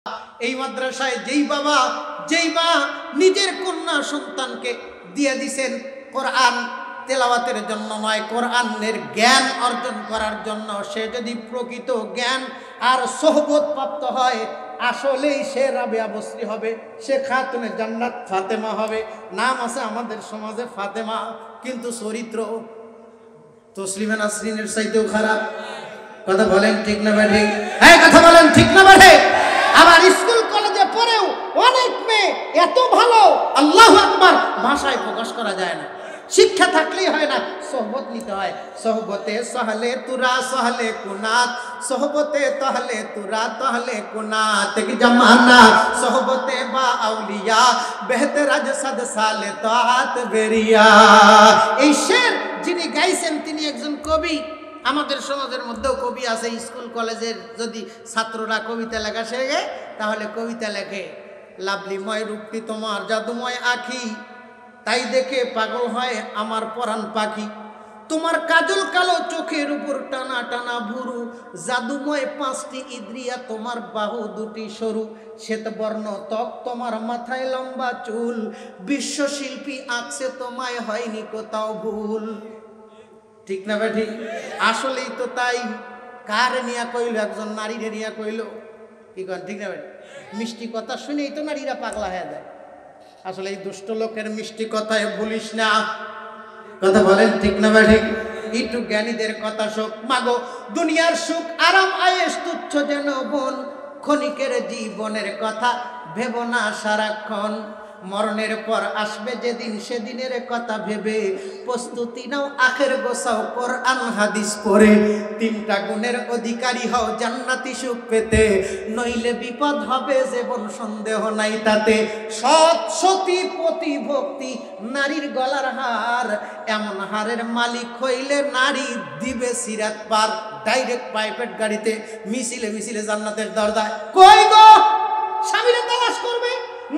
এই মাদ্রাসায় যেই বাবা যেই মা নিজের কন্যা সন্তানকে দিয়ে দিয়েছেন কোরআন তেলাওয়াতের জন্য নয়, কোরআনের জ্ঞান অর্জন করার জন্য, সে যদি প্রকৃত জ্ঞান আর সোহবত প্রাপ্ত হয় আসলেই সে রাবেয়া বসরি হবে, সে খাতুনে জান্নাত ফাতেমা হবে। নাম আছে আমাদের সমাজে ফাতেমা, কিন্তু চরিত্র তসলিমা নাসরিনের চাইতেও খারাপ। কথা বলেন ঠিক না বেঠিক? হ্যাঁ, কথা বলেন ঠিক না বেঠিক? আবার স্কুল কলেজে পড়েও অনেক মেয়ে এত ভালো, আল্লাহু আকবার, ভাষায় প্রকাশ করা যায় না। শিক্ষা থাকলেই হয় না, সোহবত নিতে হয়। সোহবতে সহলে তুরা সহলে কুনাত, সোহবতে তহলে তুরা তহলে কুনাত কি জামানা, সোহবতে বা আউলিয়া বেহতর আজ সাদ সালে তাআত বেরিয়া। এই শের যিনি গাইছেন তিনি একজন কবি। আমাদের সমাজের মধ্যেও কবি আছে। স্কুল কলেজের যদি ছাত্ররা কবিতা লেখা শেখে তাহলে কবিতা লেখে, লাভলিময় রূপটি তোমার জাদুময় আখি, তাই দেখে পাগল হয় আমার পরাণ পাখি, তোমার কাজল কালো চোখের উপর টানা টানা ভুরু, জাদুময় পাঁচটি ইদ্রিয়া তোমার বাহু দুটি সরু, শ্বেতবর্ণ ত্বক তোমার মাথায় লম্বা চুল, বিশ্বশিল্পী আঁকছে তোমায় হয়নি কোথাও ভুল। ঠিক না বেঠি? আসলেই তো তাই। কার নিয়া কইল? একজন নারীরে নিয়া কইল। কি কন? ঠিক না বেঠি? মিষ্টি কথা শুনেই তো নারীরা পাগলা হয়ে যায়। আসলে এই দুষ্ট লোকের মিষ্টি কথায় ভুলিস না। কথা বলেন ঠিক না বেঠিক? একটু জ্ঞানীদের কথা শোক। মাগো দুনিয়ার সুখ আরাম আয়েশ তুচ্ছ যেন বোন, ক্ষণিকের জীবনের কথা ভেব না সারাক্ষণ, মরণের পর আসবে যেদিন সেদিনের কথা ভেবে প্রস্তুতি নাও আখের গোছাও কোরআন হাদিস পড়ে, তিনটা গুণের অধিকারী হও জান্নাতি সুখ পেতে, নইলে বিপদ হবে জীবন সন্দেহ নাই তাতে, সৎ সতী পতি ভক্তি নারীর গলার হার, এমন হারের মালিক হইলে নারী দিবে সিরাত পার, ডাইরেক্ট প্রাইভেট গাড়িতে মিছিলে মিছিলে জান্নাতের দরজায়। কই গো স্বামীরা তালাশ করবে?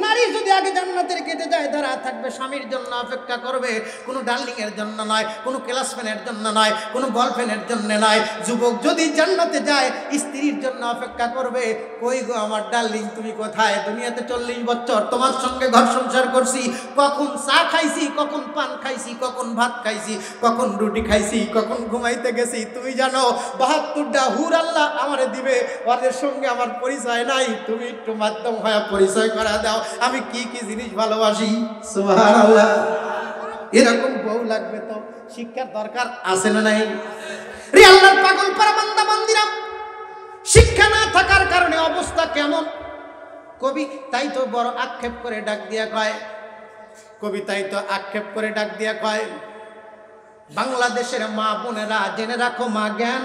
নারী যদি আগে জান্নাতের গেটে যায় দাঁড়া থাকবে, স্বামীর জন্য অপেক্ষা করবে, কোনো ডার্লিং এর জন্য নয়, কোনো ক্লাসমেটের জন্য নয়, কোনো গার্লফ্রেন্ডের জন্য নয়। যুবক যদি জান্নাতে যায় স্ত্রীর জন্য অপেক্ষা করবে। কই গো আমার ডার্লিং, তুমি কোথায়? দুনিয়াতে 40 বছর তোমার সঙ্গে ঘর সংসার করছি, কখন চা খাইছি, কখন পান খাইছি, কখন ভাত খাইছি, কখন রুটি খাইছি, কখন ঘুমাইতে গেছি তুমি জানো। 72টা হুর আল্লাহ আমারে দিবে, ওদের সঙ্গে আমার পরিচয় নাই, তুমি একটু মাধ্যম হয়ে পরিচয় করা দাও, আমি কি কি জিনিস ভালোবাসি। সুবহানাল্লাহ। এরকম বউ লাগবে তো শিক্ষার দরকার আছে না নাই? রে আল্লাহর পাগল পারা বান্দা বান্দিরা, শিক্ষা না থাকার কারণে অবস্থা কেমন। কবি তাই তো বড় আক্ষেপ করে ডাক দিয়া কয়, কবি তাই তো আক্ষেপ করে ডাক দিয়া কয়, বাংলাদেশের মা বোনেরা জেনে রাখো মা জ্ঞান,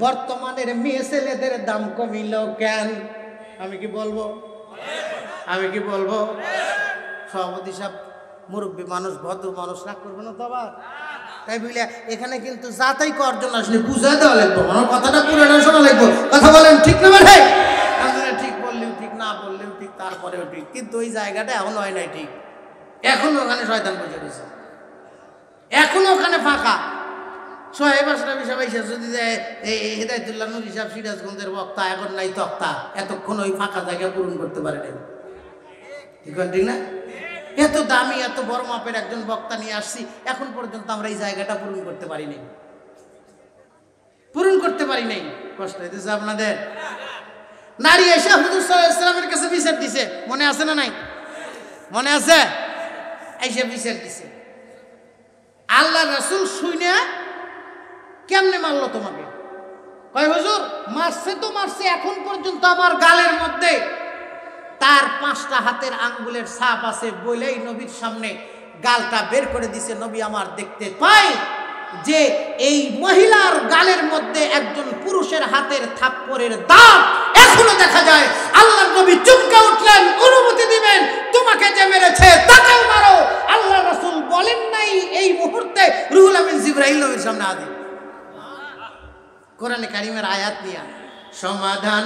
বর্তমানের মেয়ে ছেলেদের দাম কমিল কেন। আমি কি বলবো? আমি কি বলবো? সভাপতি সাহেব মুরব্বী মানুষ, ভদ্র মানুষ, রাগ করবে না তো আবার? তাই বুঝলে এখানে কিন্তু যাতাই করার জন্য আসলে বুঝাই দেওয়া লাগবো, আমার কথাটা পুরোটা শোনা লাগবো। কথা বলেন ঠিক না বেঠে? ঠিক বললেও ঠিক, না বললেও ঠিক, তারপরেও ঠিক, কিন্তু ওই জায়গাটা এখন হয় নাই ঠিক। এখনো ওখানে শয়তান বসে রয়েছে, এখনো ওখানে ফাঁকা। সোহেব আশরাফ হিসাব যদি হেদায়েতুল্লাহ নূর হিসাব সিরাজগঞ্জের বক্তা, এখন নাই তক্তা, এতক্ষণ ওই ফাঁকা জায়গা পূরণ করতে পারে নাই। ঠিক না? এত দামি এত বড় মাপের একজন বক্তা নিয়ে আসছি, এখন পর্যন্ত আমরা এই জায়গাটা পূরণ করতে পারি নাই, পূরণ করতে পারি নাই। কষ্ট হইতেছে আপনাদের? নারী এসে হুজুর সাল্লাল্লাহু আলাইহি ওয়াসাল্লামের কাছে বিচার দিছে, মনে আছে না নাই? মনে আছে? এসে বিচার দিছে। আল্লাহ রাসূল শুনে কেমনে মারলো তোমাকে? কয় হুজুর মারছে তো মারছে, এখন পর্যন্ত আমার গালের মধ্যে তার 5টা হাতের আঙ্গুলের ছাপ আছে বলেই নবীর সামনে গালটা বের করে দিছে। নবী আমার দেখতে পাই যে এই মহিলার গালের মধ্যে একজন পুরুষের হাতের থাপ্পড়ের দাগ এখনো দেখা যায়। আল্লাহর নবী চমকে উঠলেন, অনুমতি দিবেন, তোমাকে যে মেরেছে তাকেও মারো। আল্লাহ রাসূল বলেন নাই এই মুহূর্তে রুহুল আমিন জিবরাইল নবীর সামনে আদি কোরআনে কারিমের আয়াত নিয়া, সমাধান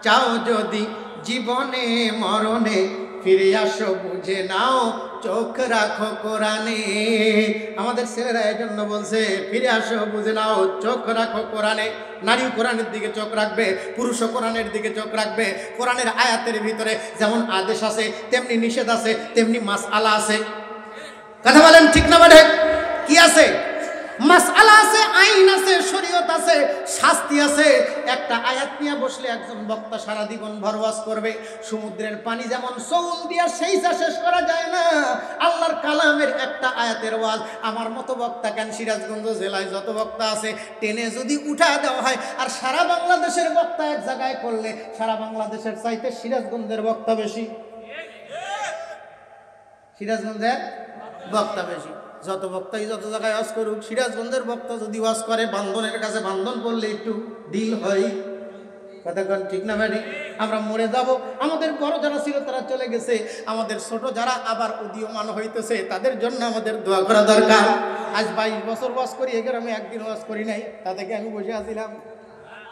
চাও যদি জীবনে মরণে, ফিরে আসো বুঝে নাও চোখ রাখো কোরআনে। আমাদের ছেলেরা এই জন্য বলছে ফিরে আসো বুঝে নাও চোখ রাখো কোরআনে। নারী কোরআনের দিকে চোখ রাখবে, পুরুষও কোরআনের দিকে চোখ রাখবে। কোরআনের আয়াতের ভিতরে যেমন আদেশ আছে তেমনি নিষেধ আছে, তেমনি মাসআলা আছে। কথা বলেন ঠিক না বেঠিক? কি আছে? মাসআলা আছে, আইন আছে, শরীয়ত আছে, শাস্তি আছে। একটা আয়াত নিয়ে বসলে একজন বক্তা সারা জীবন ভর ওয়াজ করবে। সমুদ্রের পানি যেমন চৌল দিয়া সেইটা শেষ করা যায় না, আল্লাহর কালামের একটা আয়াতের ওয়াজ আমার মতো বক্তা কেন, সিরাজগঞ্জ জেলায় যত বক্তা আছে টেনে যদি উঠা দেওয়া হয় আর সারা বাংলাদেশের বক্তা এক জায়গায় করলে সারা বাংলাদেশের চাইতে সিরাজগঞ্জের বক্তা বেশি। সিরাজগঞ্জের বক্তা বেশি। যত বক্তাই যত জায়গায় ওয়াজ করুক, সিরাজগঞ্জের বক্তা যদি ওয়াজ করে বান্ধনের কাছে বান্ধন বললে একটু ডিল হয়। কথা কোন ঠিক না ভাই? আমরা মরে যাব, আমাদের বড় যারা ছিল তারা চলে গেছে, আমাদের ছোট যারা আবার উদীয়মান হইতেছে তাদের জন্য আমাদের দোয়া করা দরকার। আজ 22 বছর ওয়াজ করি, এখানে আমি একদিন ওয়াজ করি নাই, তা থেকে আমি বসে আছিলাম।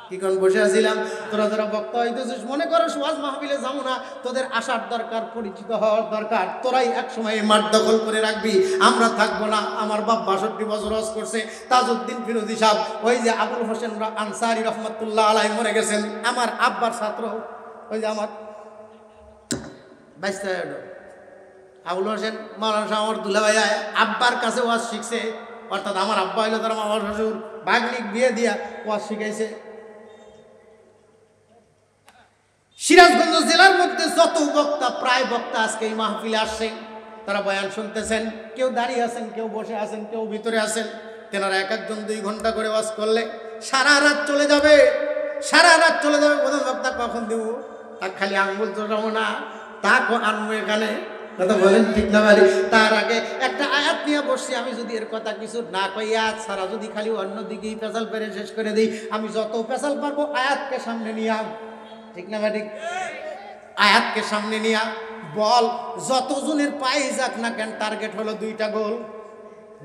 কি কোন বসে আছিলাম? তোরা যারা বক্তা হইতেছিস মনে করো ওয়াজ মাহফিলে যাবো না, তোদের আসার দরকার, পরিচিত হওয়ার দরকার। তোরাই এক সময় মাঠ দখল করে রাখবি, আমরা থাকবো না। আমার বাপ 62 বছর ওয়াজ করছে, তাজউদ্দিন ফিরোজী সাহেব, ওই যে আবুল হোসেন আনসারী রহমতুল্লাহ আলাইহি মরে গেছেন, আমার আব্বার ছাত্র। ওই যে আমার আবুল হোসেন মাওলানা সাহেব আমার দুলাভাই আব্বার কাছে ওয়াজ শিখছে, অর্থাৎ আমার আব্বা হইলো তার মামার শ্বশুর, বাগনিক বিয়ে দিয়া ওয়াজ শিখাইছে। সিরাজগঞ্জ জেলার মধ্যে যত বক্তা, প্রায় বক্তা আজকে এই মাহফিলে আসছে, তারা বয়ান শুনতেছেন। কেউ দাঁড়িয়ে আছেন, কেউ বসে আছেন, কেউ ভিতরে আছেন। তেনারা এক একজন 2 ঘন্টা করে ওয়াজ করলে সারা রাত চলে যাবে, সারা রাত চলে যাবে। প্রধান বক্তা কখন দেব, তা খালি আঙ্গুল চড়াবো না, তাকে আনবো এখানে। কথা বলেন ঠিক না ভাই? তার আগে একটা আয়াত নিয়ে বসছি, আমি যদি এর কথা কিছু না কই, আয়াত সারা যদি খালি অন্যদিকেই পেশাল পেরে শেষ করে দিই, আমি যত পেশাল পারবো আয়াতকে সামনে নিয়ে, ঠিক না ভাই? আয়াতকে সামনে নিয়া বল যতজনের পায়ে যাক না কেন, টার্গেট হলো 2টা গোল,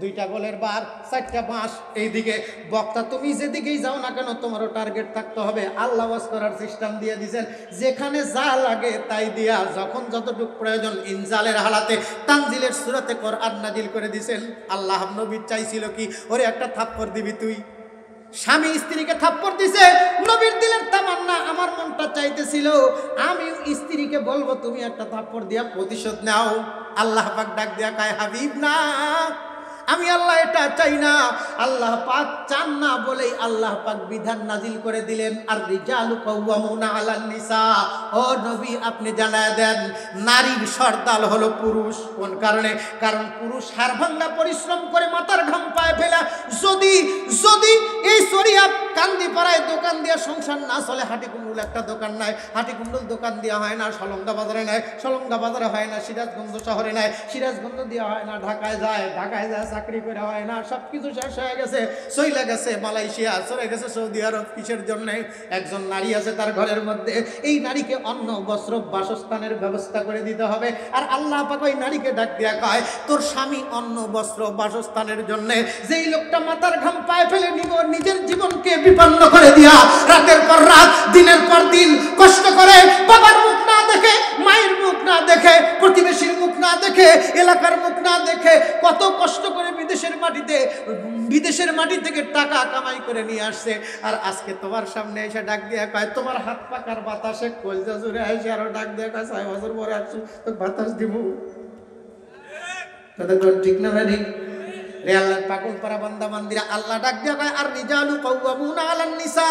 2টা গোলের বার, 4টা বাঁশ। এইদিকে বক্তা তুমি যেদিকেই যাও না কেন তোমারও টার্গেট থাকতে হবে। আল্লাহ ওয়াজ করার সিস্টেম দিয়ে দিয়েছেন, যেখানে যা লাগে তাই দিয়া, যখন যতটুকু প্রয়োজন। ইনজালের হালাতে তানজিলের সূরাতে কোরআন নাজিল করে দিয়েছেন। আল্লাহ নবী চাইছিল কি, ওরে একটা থাপ্পড় দিবি তুই। স্বামী স্ত্রীকে থাপ্পড় দিছে, নবীর দিলের তামান্না, আমার মনটা চাইতেছিল আমি স্ত্রীকে বলবো তুমি একটা থাপ্পড় দিয়া প্রতিশোধ নাও। আল্লাহ পাক ডাক দিয়া কয়, হাবিব না, আমি আল্লাহ এটা চাই না। আল্লাহ পাক চান না বলেই আল্লাহ পাক বিধান নাজিল করে দিলেন, আর রিজালু কাওয়ামুনা আলান নিসা। ও নবী আপনি জানায় দেন, নারীর সর্দার হলো পুরুষ। কোন কারণে? কারণ পুরুষ হাড় ভাঙা পরিশ্রম করে মাথার ঘাম পায়ে ফেলা, যদি যদি এই শরিয়া কান্দি পাড়ায় দোকান দিয়া সংসার না চলে, হাটিকুণ্ডুল একটা দোকান নাই, হাটিকুণ্ডুল দোকান দেওয়া হয় না, সলঙ্গা বাজারে নাই, সলঙ্গা বাজারে হয় না, সিরাজগঞ্জ শহরে নাই, সিরাজগঞ্জ দেওয়া হয় না, ঢাকায় যায়, ঢাকায় যায় চাকরি করে হয় না, সব কিছু শেষ হয়ে গেছে, চলে গেছে মালয়েশিয়া, চলে গেছে সৌদি আরব। কিসের জন্যে? একজন নারী আছে তার ঘরের মধ্যে, এই নারীকে অন্ন বস্ত্র বাসস্থানের ব্যবস্থা করে দিতে হবে। আর আল্লাহ পাক ওই নারীকে ডাক দিয়া কয়, তোর স্বামী অন্ন বস্ত্র বাসস্থানের জন্য যেই লোকটা মাথার ঘাম পায়ে ফেলে নিজের জীবনকে বিপন্ন করে দিয়া রাতের পর রাত, দিনের পর দিন কষ্ট করে, বাবার মুখ না দেখে, মায়ের মুখ না দেখে, প্রতিবেশীর মুখ না দেখে, এলাকার মুখ না দেখে, কত কষ্ট করে বিদেশের মাটি থেকে টাকা কামাই করে নিয়ে আসছে, আর আজকে তোমার সামনে এসে ডাক দিয়া কয়, তোমার হাত পাকার বাতাসে কলজা জুড়ে আসে, আরো ডাক দিয়া কয় 6 বছর পরে আসছো তো বাতাস দিব। কথা ঠিক না ভাই? রে আল্লাহর পাগল পারা বান্দা বান্দিরা, আল্লাহ ডাক দিয়া কয়, আর রিজালু কাওয়ামুনা আলান নিসা,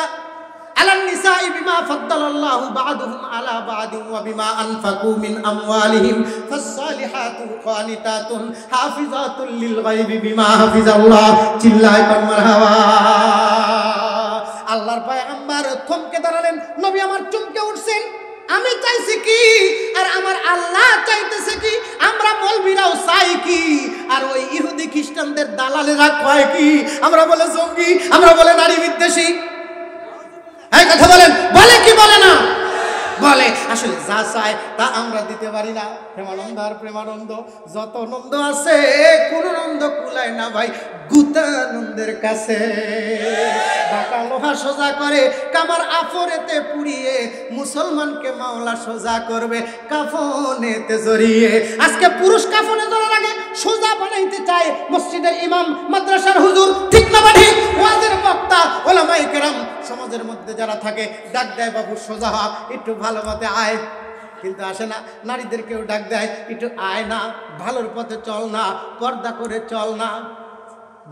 আলান নিসাই বিমা ফাদ্দালাল্লাহু বা'দুহুম আলা বা'দিন ওয়া বিমা আনফাকু মিন আমওয়ালিহিম ফাস-সালিহাতু কানিতাতুন হাফিজাতুল লিল গায়বি বিমা হাফিজাল্লাহ। চিল্লায় কোন মারহাবা। আল্লাহর পয়গম্বর থমকে দাঁড়ালেন, নবী আমার চমকে উঠছেন। আমি চাইছি কি আর আমার আল্লাহ চাইতেছে কি, আমরা মৌলবীরাও চাই কি আর ওই ইহুদি খ্রিস্টানদের দালালেরা কয় কি? আমরা বলে জঙ্গি, আমরা বলে নারী বিদ্বেষী। এই কথা বলেন, বলে কি বলে না? বলে। আসলে যা চায় তা আমরা দিতে পারি না। প্রেমানন্দ আর প্রেমানন্দ, যত নন্দ আছে কোন নন্দ কুলায় না ভাই গুতানন্দের কাছে। বাঁকা লোহা সোজা করে কামার আফরেতে পুড়িয়ে মুসলমানকে মাওলা সোজা করবে কাফনেতে জড়িয়ে। আজকে পুরুষ কাফনে জড়ার আগে সোজা বানাইতে চায় মসজিদের ইমাম, মাদ্রাসার হুজুর, ঠিক না ঠিক? ওয়াজের বক্তা, ওলামায়ে কেরাম, সমাজের মধ্যে যারা থাকে ডাক দেয় বাবু সোজা হ, একটু ভালো মতে আয়, কিন্তু আসে না। নারীদেরকেও ডাক দেয় একটু আয় না, ভালোর পথে চল না, পর্দা করে চল না।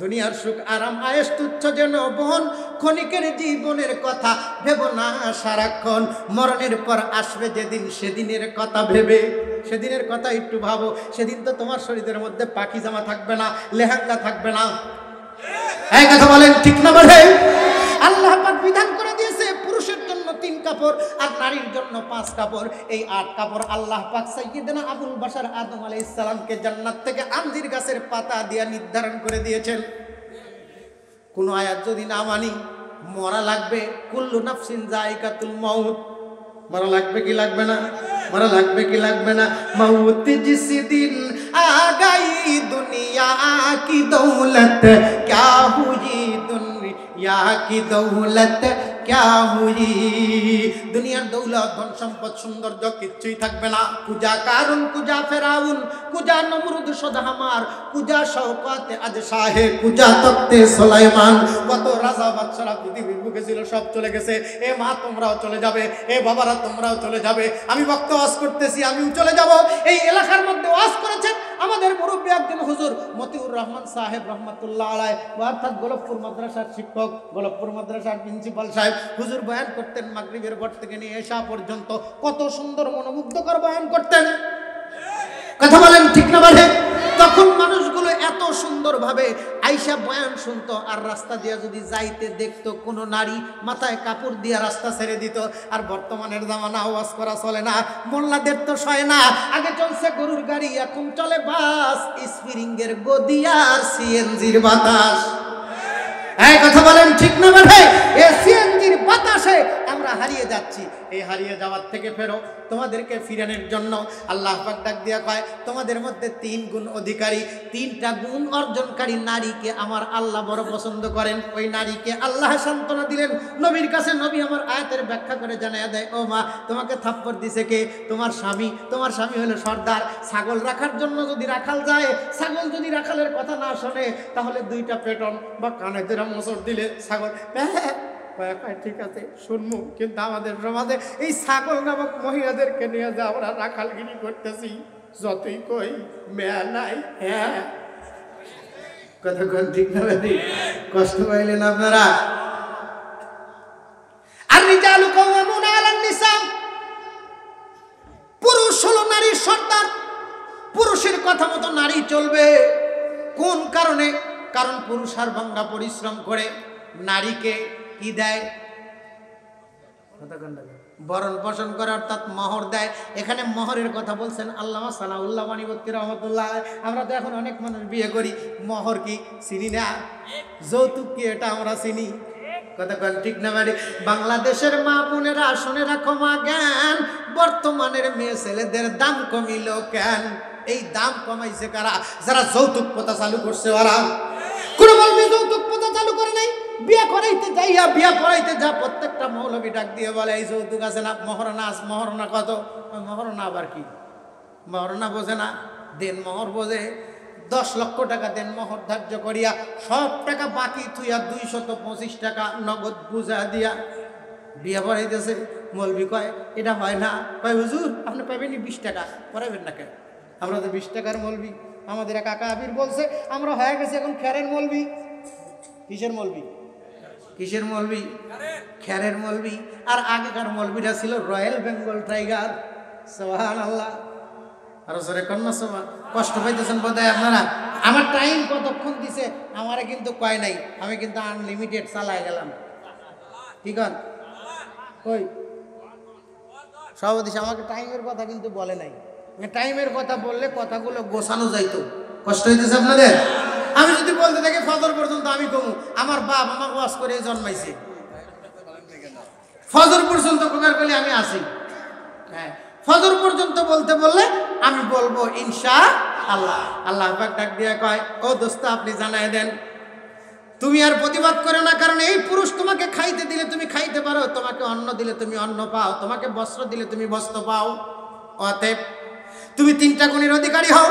দুনিয়ার সুখ আরাম আয়েশ তুচ্ছ যেন বোন, ক্ষণিকের জীবনের কথা ভেব না সারাক্ষণ। মরণের পর আসবে যেদিন, সেদিনের কথা ভেবে, সেদিনের কথা একটু ভাবো। সেদিন তো তোমার শরীরের মধ্যে পাখি জামা থাকবে না, লেহেঙ্গা থাকবে না। এই কথা বলেন ঠিক না বলে? আল্লাহ পাক বিধান করে দিয়েছে পুরুষের জন্য 3 কাপড় আর নারীর জন্য 5 কাপড়। এই 8 কাপড় আল্লাহ পাক সাইয়্যিদনা আবুল বাশার আদম আলাইহিস সালামকে জান্নাত থেকে আঞ্জির গাছের পাতা দিয়ে নির্ধারণ করে দিয়েছেন। কোন আয়াত যদি না মানি মরা লাগবে। কুল্লু নাফসিন যায়কাতুল মাউত, মরা লাগবে কি লাগবে না? মরা লাগবে কি লাগবে না? মৌত জিস দিন আ গই দুনিয়া কি দৌলত ক্যা হুই, দুনিয়া কি দৌলত ক্যা হুই। দুনিয়ার দৌলত, ধন সম্পদ, সৌন্দর্য কিচ্ছুই থাকবে না। কুজা কারুন, কুজা ফেরাউন, কুজা নমরুদ সদহামার, কুজা শওকত আজ শাহে, কুজা তখতে সুলাইমান। কত রাজা বাদশারা পৃথিবীর বুকে ছিল, সব চলে গেছে। এ মা তোমরাও চলে যাবে, এ বাবারা তোমরাও চলে যাবে। আমি বক্তা ওয়াজ করতেছি, আমিও চলে যাব। এই এলাকার মধ্যে ওয়াজ করেছেন আমাদের মুরব্বী একজন হুজুর মতিউর রহমান সাহেব রহমাতুল্লাহ আলাইহি, অর্থাৎ গোলকপুর মাদ্রাসার শিক্ষক, গোলকপুর মাদ্রাসার প্রিন্সিপাল সাহেব। হুজুর বয়ান করতেন মাগরিবের পর থেকে নিয়ে এশা পর্যন্ত, কত সুন্দর মনোমুগ্ধকর বয়ান করতেন। কথা বলেন ঠিক না বলে? তখন মানুষগুলো এত সুন্দরভাবে আইসা বয়ান শুনতো, আর রাস্তা দিয়ে যদি যাইতে দেখতো কোনো নারী মাথায় কাপড় দিয়ে রাস্তা ছেড়ে দিত। আর বর্তমানের জামানা ওয়াজ করা চলে না, মোল্লাদের তো সয় না। আগে চলছে গরুর গাড়ি, এখন চলে বাস, স্প্রিংয়ের গদি আর সিএনজির বাতাস। এই কথা বলেন ঠিক না বলে? এই সিএনজির বাতাসে আমরা হারিয়ে যাচ্ছি। এই হারিয়ে যাওয়ার থেকে ফেরো, তোমাদেরকে ফিরানোর জন্য আল্লাহ পাক ডাক দিয়া কয় তোমাদের মধ্যে 3 গুণ অধিকারী, 3টা গুণ অর্জনকারী নারীকে আমার আল্লাহ বড় পছন্দ করেন। ওই নারীকে আল্লাহ সান্ত্বনা দিলেন নবীর কাছে। নবী আমার আয়াতের ব্যাখ্যা করে জানাইয়া দেয়, ও মা তোমাকে থাপ্পড় দিছে কে? তোমার স্বামী। তোমার স্বামী হলো সর্দার। ছাগল রাখার জন্য যদি রাখাল যায়, ছাগল যদি রাখালের কথা না শোনে, তাহলে 2টা পেটন বা কানে ধরে মোচড় দিলে ছাগল ঠিক আছে শুনবো, কিন্তু আমাদের সমাজে এই ছাগল নামক মহিলাদেরকে নিয়ে যে আমরা রাখালগিরি করতেছি, যতই কই মেয়া নাই। হ্যাঁ কতক্ষণ ঠিক না? কষ্ট পাইলেন আপনারা? আর রিজালু কাওয়ামুনা আলান নিসা, পুরুষ হলো নারীর সর্দার। পুরুষের কথা মতো নারী চলবে। কোন কারণে? কারণ পুরুষ আর ভাঙ্গা পরিশ্রম করে নারীকে কি দেয়? বরণ পোষণ করে, অর্থাৎ মোহর দেয়। এখানে মোহরের কথা বলছেন আল্লামা সানাউল্লাহ মানিবতী রহমতুল্লাহ। আমরা তো এখন অনেক মানুষ বিয়ে করি, মোহর কি চিনি না, যৌতুক কি এটা আমরা চিনি। কতক্ষণ ঠিক না বাড়ি? বাংলাদেশের মা বোনেরা শুনে রাখো মা জ্ঞান, বর্তমানের মেয়ে ছেলেদের দাম কমিল কেন? এই দাম কমাইছে কারা? যারা যৌতুক প্রথা চালু করছে ওরা। কোন বলবি যৌতুক প্রথা চালু করে নাই? বিয়া করাইতে যাইয়া, বিয়া করাইতে যা প্রত্যেকটা মৌলবী ডাক দিয়ে বলে এই যৌতুক আছে না, মহরনা আছে। মহরনা কত? মহরনা আবার কি? মহরনা বোঝে না, দেন মোহর বোঝে। 10 লক্ষ টাকা দেন মোহর ধার্য করিয়া, সব টাকা বাকি থুইয়া 225 টাকা নগদ বুঝা দিয়া বিয়া পড়াইতেছে। মৌলবী কয় এটা হয় না। কয় হুজুর আপনি পাবেনি 20 টাকা, পড়াবেন না কেন? আমরা তো 20 টাকার মৌলবী। আমাদের কাকা আবির বলছে আমরা হয়ে গেছে এখন খ্যারের মৌলবী। কিসের মৌলবী? কিসের মৌলবী? খ্যারের মৌলবী। আর আগেকার মৌলবীরা ছিল রয়্যাল বেঙ্গল টাইগার। সুবহানাল্লাহ। আরো জোরে কন্যা সভা। কষ্ট পাইতেছেন বোধহয় আপনারা। আমার টাইম কতক্ষণ দিছে আমারে কিন্তু কয় নাই, আমি কিন্তু আনলিমিটেড চালাই গেলাম। কি কর কই সভাপতি আমাকে টাইমের কথা কিন্তু বলে নাই। টাইমের কথা বললে কথাগুলো গোছানো যাইতো। কষ্ট হইতেছে আপনাদের? আমি যদি বলতে থাকি ফজর পর্যন্ত আমি কমু, আমার বাপ আমাকে ওয়াজ করে জন্মাইছে, ফজর পর্যন্ত কোকার করলে আমি আসি। হ্যাঁ ফজর পর্যন্ত বলতে বললে আমি বলবো ইনশাআল্লাহ। আল্লাহ পাক ডাক দিয়া কয় ও দোস্ত আপনি জানাই দেন তুমি আর প্রতিবাদ করো না, কারণ এই পুরুষ তোমাকে খাইতে দিলে তুমি খাইতে পারো, তোমাকে অন্ন দিলে তুমি অন্ন পাও, তোমাকে বস্ত্র দিলে তুমি বস্ত্র পাও। অতএব তুমি 3টা গুণের অধিকারী হও।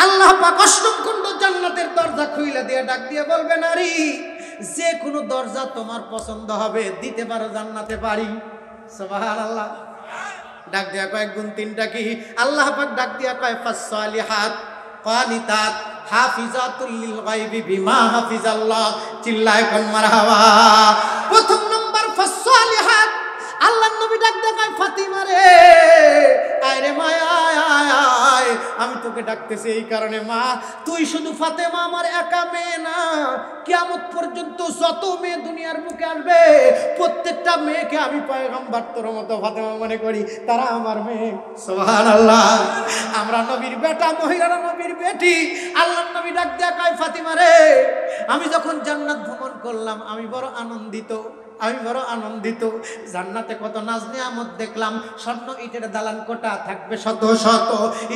আল্লাহ পাক অষ্টম খণ্ড জান্নাতের দরজা খুইলা দিয়ে ডাক দিয়ে বলবে, নারী যে কোনো দরজা তোমার পছন্দ হবে দিতে পারো, জান্নাতে পারি। সুবহানাল্লাহ। ডাক দিয়া কয় গুণ 3টা কি? আল্লাহ পাক ডাক দিয়া কয় ফাসসালিহাত কানিতাত হাফিজাতুল লিল গায়বি বিমা হাফিজাল্লাহ। চিল্লায় কোন মারহাবা। প্রথম নাম্বার ফাসসালিহাত। আল্লাহর নবী ডাক দিয়া কয় ফাতিমা রে, আয় রে মায়া আয়, আমি তোকে ডাকতেছি এই কারণে মা, তুই শুধু ফাতেমা আমার একা মেয়ে না, কিয়ামত পর্যন্ত যত মেয়ে দুনিয়ার বুকে আসবে প্রত্যেকটা মেয়েকে আমি পয়গম্বর তোর মতো ফাতেমা মনে করি, তারা আমার মেয়ে। সুবহানাল্লাহ। আমরা নবীর বেটা, মহিলারা নবীর বেটি। আল্লাহর নবী ডাক দিয়া কয় ফাতিমা রে, আমি যখন জান্নাত ভ্রমণ করলাম আমি বড় আনন্দিত, আমি বড় আনন্দিত। জান্নাতে কত নাজ নিয়ামত দেখলাম। স্বর্ণ ইটের দালান কোটা থাকবে শত শত,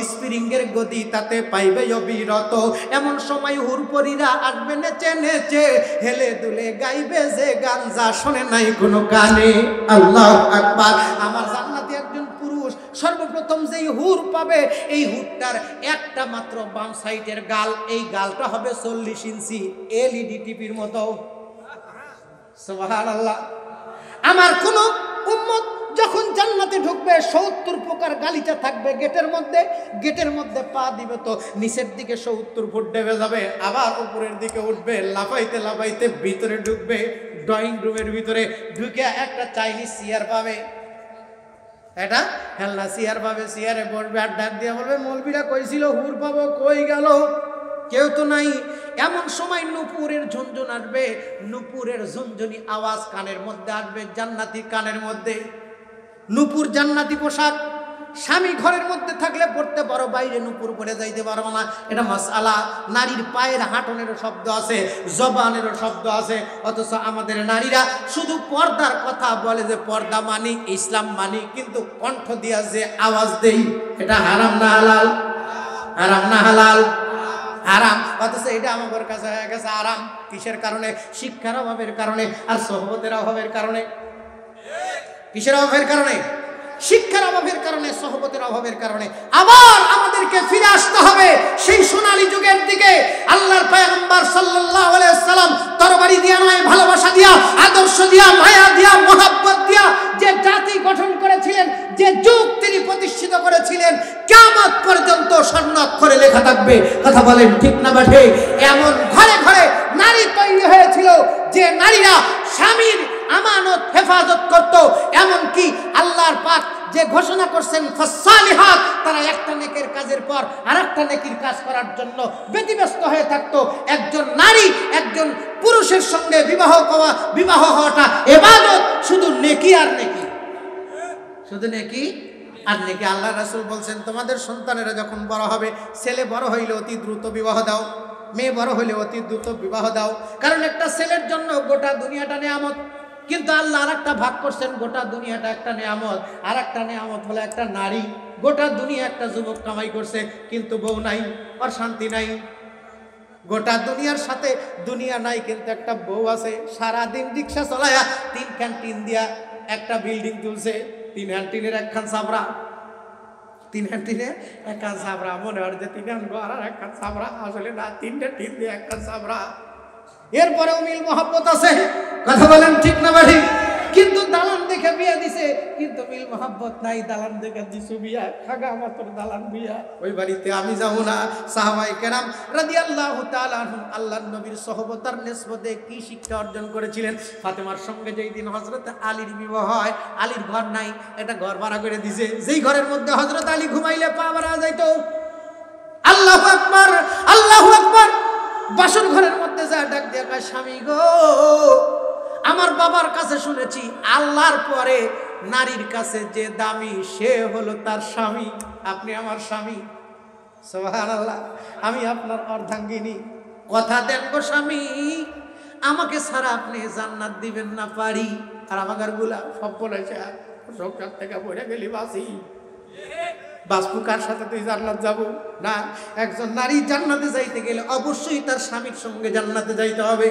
স্প্রিংয়ের গদি তাতে পাইবে অবিরত। এমন সময় হুরপরীরা আসবে নেচে নেচে, হেলে দুলে গাইবে যে গান যা শোনে নাই কোনো কানে। আল্লাহু আকবার। আমার জান্নাতে একজন পুরুষ সর্বপ্রথম যেই হুর পাবে, এই হুরটার একটা মাত্র বাম সাইডের গাল, এই গালটা হবে 40 ইঞ্চি এলইডি টিভির মতো। সুবহানাল্লাহ। আমার কোন উম্মত যখন জান্নাতে ঢুকবে 70 প্রকার গালিচা থাকবে গেটের মধ্যে, গেটের মধ্যে পা দিবে তো নিচের দিকে 70 ফুট ডেবে যাবে, আবার উপরের দিকে উঠবে, লাফাইতে লাফাইতে ভিতরে ঢুকবে। ড্রয়িং রুমের ভিতরে ঢুকে একটা চাইনিজ চেয়ার পাবে, এটা হেলনা চেয়ার পাবে, চেয়ারে বসবে আর ডাক দিয়ে বলবে, মৌলবীরা কইছিল হুর পাবো, কই গেল? কেউ তো নাই। এমন সময় নূপুরের ঝুনঝুন আসবে, নূপুরের ঝুনঝুনি আওয়াজ কানের মধ্যে আসবে, জান্নাতি কানের মধ্যে। নূপুর জান্নাতি পোশাক। স্বামী ঘরের মধ্যে থাকলে পড়তে পারো, বাইরে নূপুর পরে যাইতে পারো না, এটা মাসআলা। নারীর পায়ের হাঁটনেরও শব্দ আছে, জবানেরও শব্দ আছে, অথচ আমাদের নারীরা শুধু পর্দার কথা বলে যে পর্দা মানি, ইসলাম মানি, কিন্তু কণ্ঠ দিয়া যে আওয়াজ দেই এটা হারাম না হালাল? হারাম না হালাল? হারাম। অথচ এটা আমার কাছে হয়ে গেছে আরাম। কিসের কারণে? শিক্ষার অভাবের কারণে আর সোহবতের অভাবের কারণে। কিসের অভাবের কারণে? শিক্ষার অভাবের কারণে, সোহবতের অভাবের কারণে। আবার আমাদেরকে ফিরে আসতে হবে সেই সোনালী যুগের দিকে। আল্লাহর পয়গম্বর সাল্লাল্লাহু আলাইহি ওয়াসাল্লাম তরবারি দিয়া নয়, ভালোবাসা দিয়া, আদর্শ দিয়া, মায়া দিয়া, মহব্বত দিয়া যে জাতি গঠন করেছিলেন, যে যুগ তিনি প্রতিষ্ঠিত করেছিলেন, কিয়ামত পর্যন্ত স্বর্ণাক্ষরে লেখা থাকবে। কথা বলেন ঠিক না বেঠে? এমন ঘরে ঘরে নারী তৈরি হয়েছিল যে নারীরা স্বামীর আমানত হেফাজত করত। এমন কি আল্লাহর পাক যে ঘোষণা করছেন ফাসসালিহাত, তারা একটা নেকের কাজের পর আরেকটা নেকির কাজ করার জন্য ব্যতিব্যস্ত হয়ে থাকতো। একজন নারী একজন পুরুষের সঙ্গে বিবাহ হওয়াটা ইবাদত, শুধু নেকি আর নেকি, শুধু নেকি আর নেকি। আল্লাহ রাসূল বলছেন, তোমাদের সন্তানেরা যখন বড় হবে, ছেলে বড় হইলে অতি দ্রুত বিবাহ দাও, মেয়ে বড় হইলে অতি দ্রুত বিবাহ দাও। কারণ একটা ছেলের জন্য গোটা দুনিয়াটা নেয়ামত, কিন্তু আল্লাহ আর একটা ভাগ করছেন, গোটা দুনিয়াটা একটা নেয়ামত, আর একটা নেয়ামত হলো একটা নারী। গোটা দুনিয়া একটা যুবক কামাই করছে, কিন্তু বউ নাই, আর শান্তি নাই। গোটা দুনিয়ার সাথে দুনিয়া নাই, কিন্তু একটা বউ আছে। সারাদিন রিক্সা চলায়া 3 খান টিন দিয়া একটা বিল্ডিং তুলছে। 3 খান টিনের 1 খান ছাবরা, 3 খান টিনের 1 খান ছাবরা। মনে হয় যে 3 খান ঘর আর 1 খান ছাবরা, আসলে না, 3টা টিন দিয়ে 1 খান ছাবরা। এরপরেও মিল মহব্বত আছে। কথা বলেন ঠিক না ভাই? কিন্তু দালান দেখে বিয়া দিছে, কিন্তু মিল মহব্বত নাই। দালান দেখে দিছু বিয়া, খাগা আমার তোর দালান বিয়া, ওই বাড়িতে আমি যাব না। সাহাবায়ে কেরাম রাদিয়াল্লাহু তাআলা আনহুম আল্লাহর নবীর সহবতার নিসবতে কি শিক্ষা অর্জন করেছিলেন? ফাতেমার সঙ্গে যেই দিন হযরত আলীর বিবাহ হয়, আলীর ঘর নাই, একটা ঘর ভাড়া করে দিছে। যেই ঘরের মধ্যে হযরত আলী ঘুমাইলে পা ভাড়া যাইতো। আল্লাহু আকবার, আল্লাহু আকবার। বাসর ঘরের মধ্যে যা ডাক দিয়ে কয়, স্বামী গো, আমার বাবার কাছে শুনেছি আল্লাহর পরে নারীর কাছে যে দামি সে হলো তার স্বামী। আপনি আমার স্বামী। সুবহানাল্লাহ। আমি আপনার অর্ধাঙ্গিনী। কথা দেন গো স্বামী, আমাকে ছাড়া আপনি জান্নাত দিবেন না পারি। আর আমাদের গুলা সব বলেছে সংসার থেকে পড়ে গেলি বাসি। বাঁচবো কার সাথে? তুই জান্নাত যাবো না? একজন নারী জান্নাতে যাইতে গেলে অবশ্যই তার স্বামীর সঙ্গে জান্নাতে যাইতে হবে।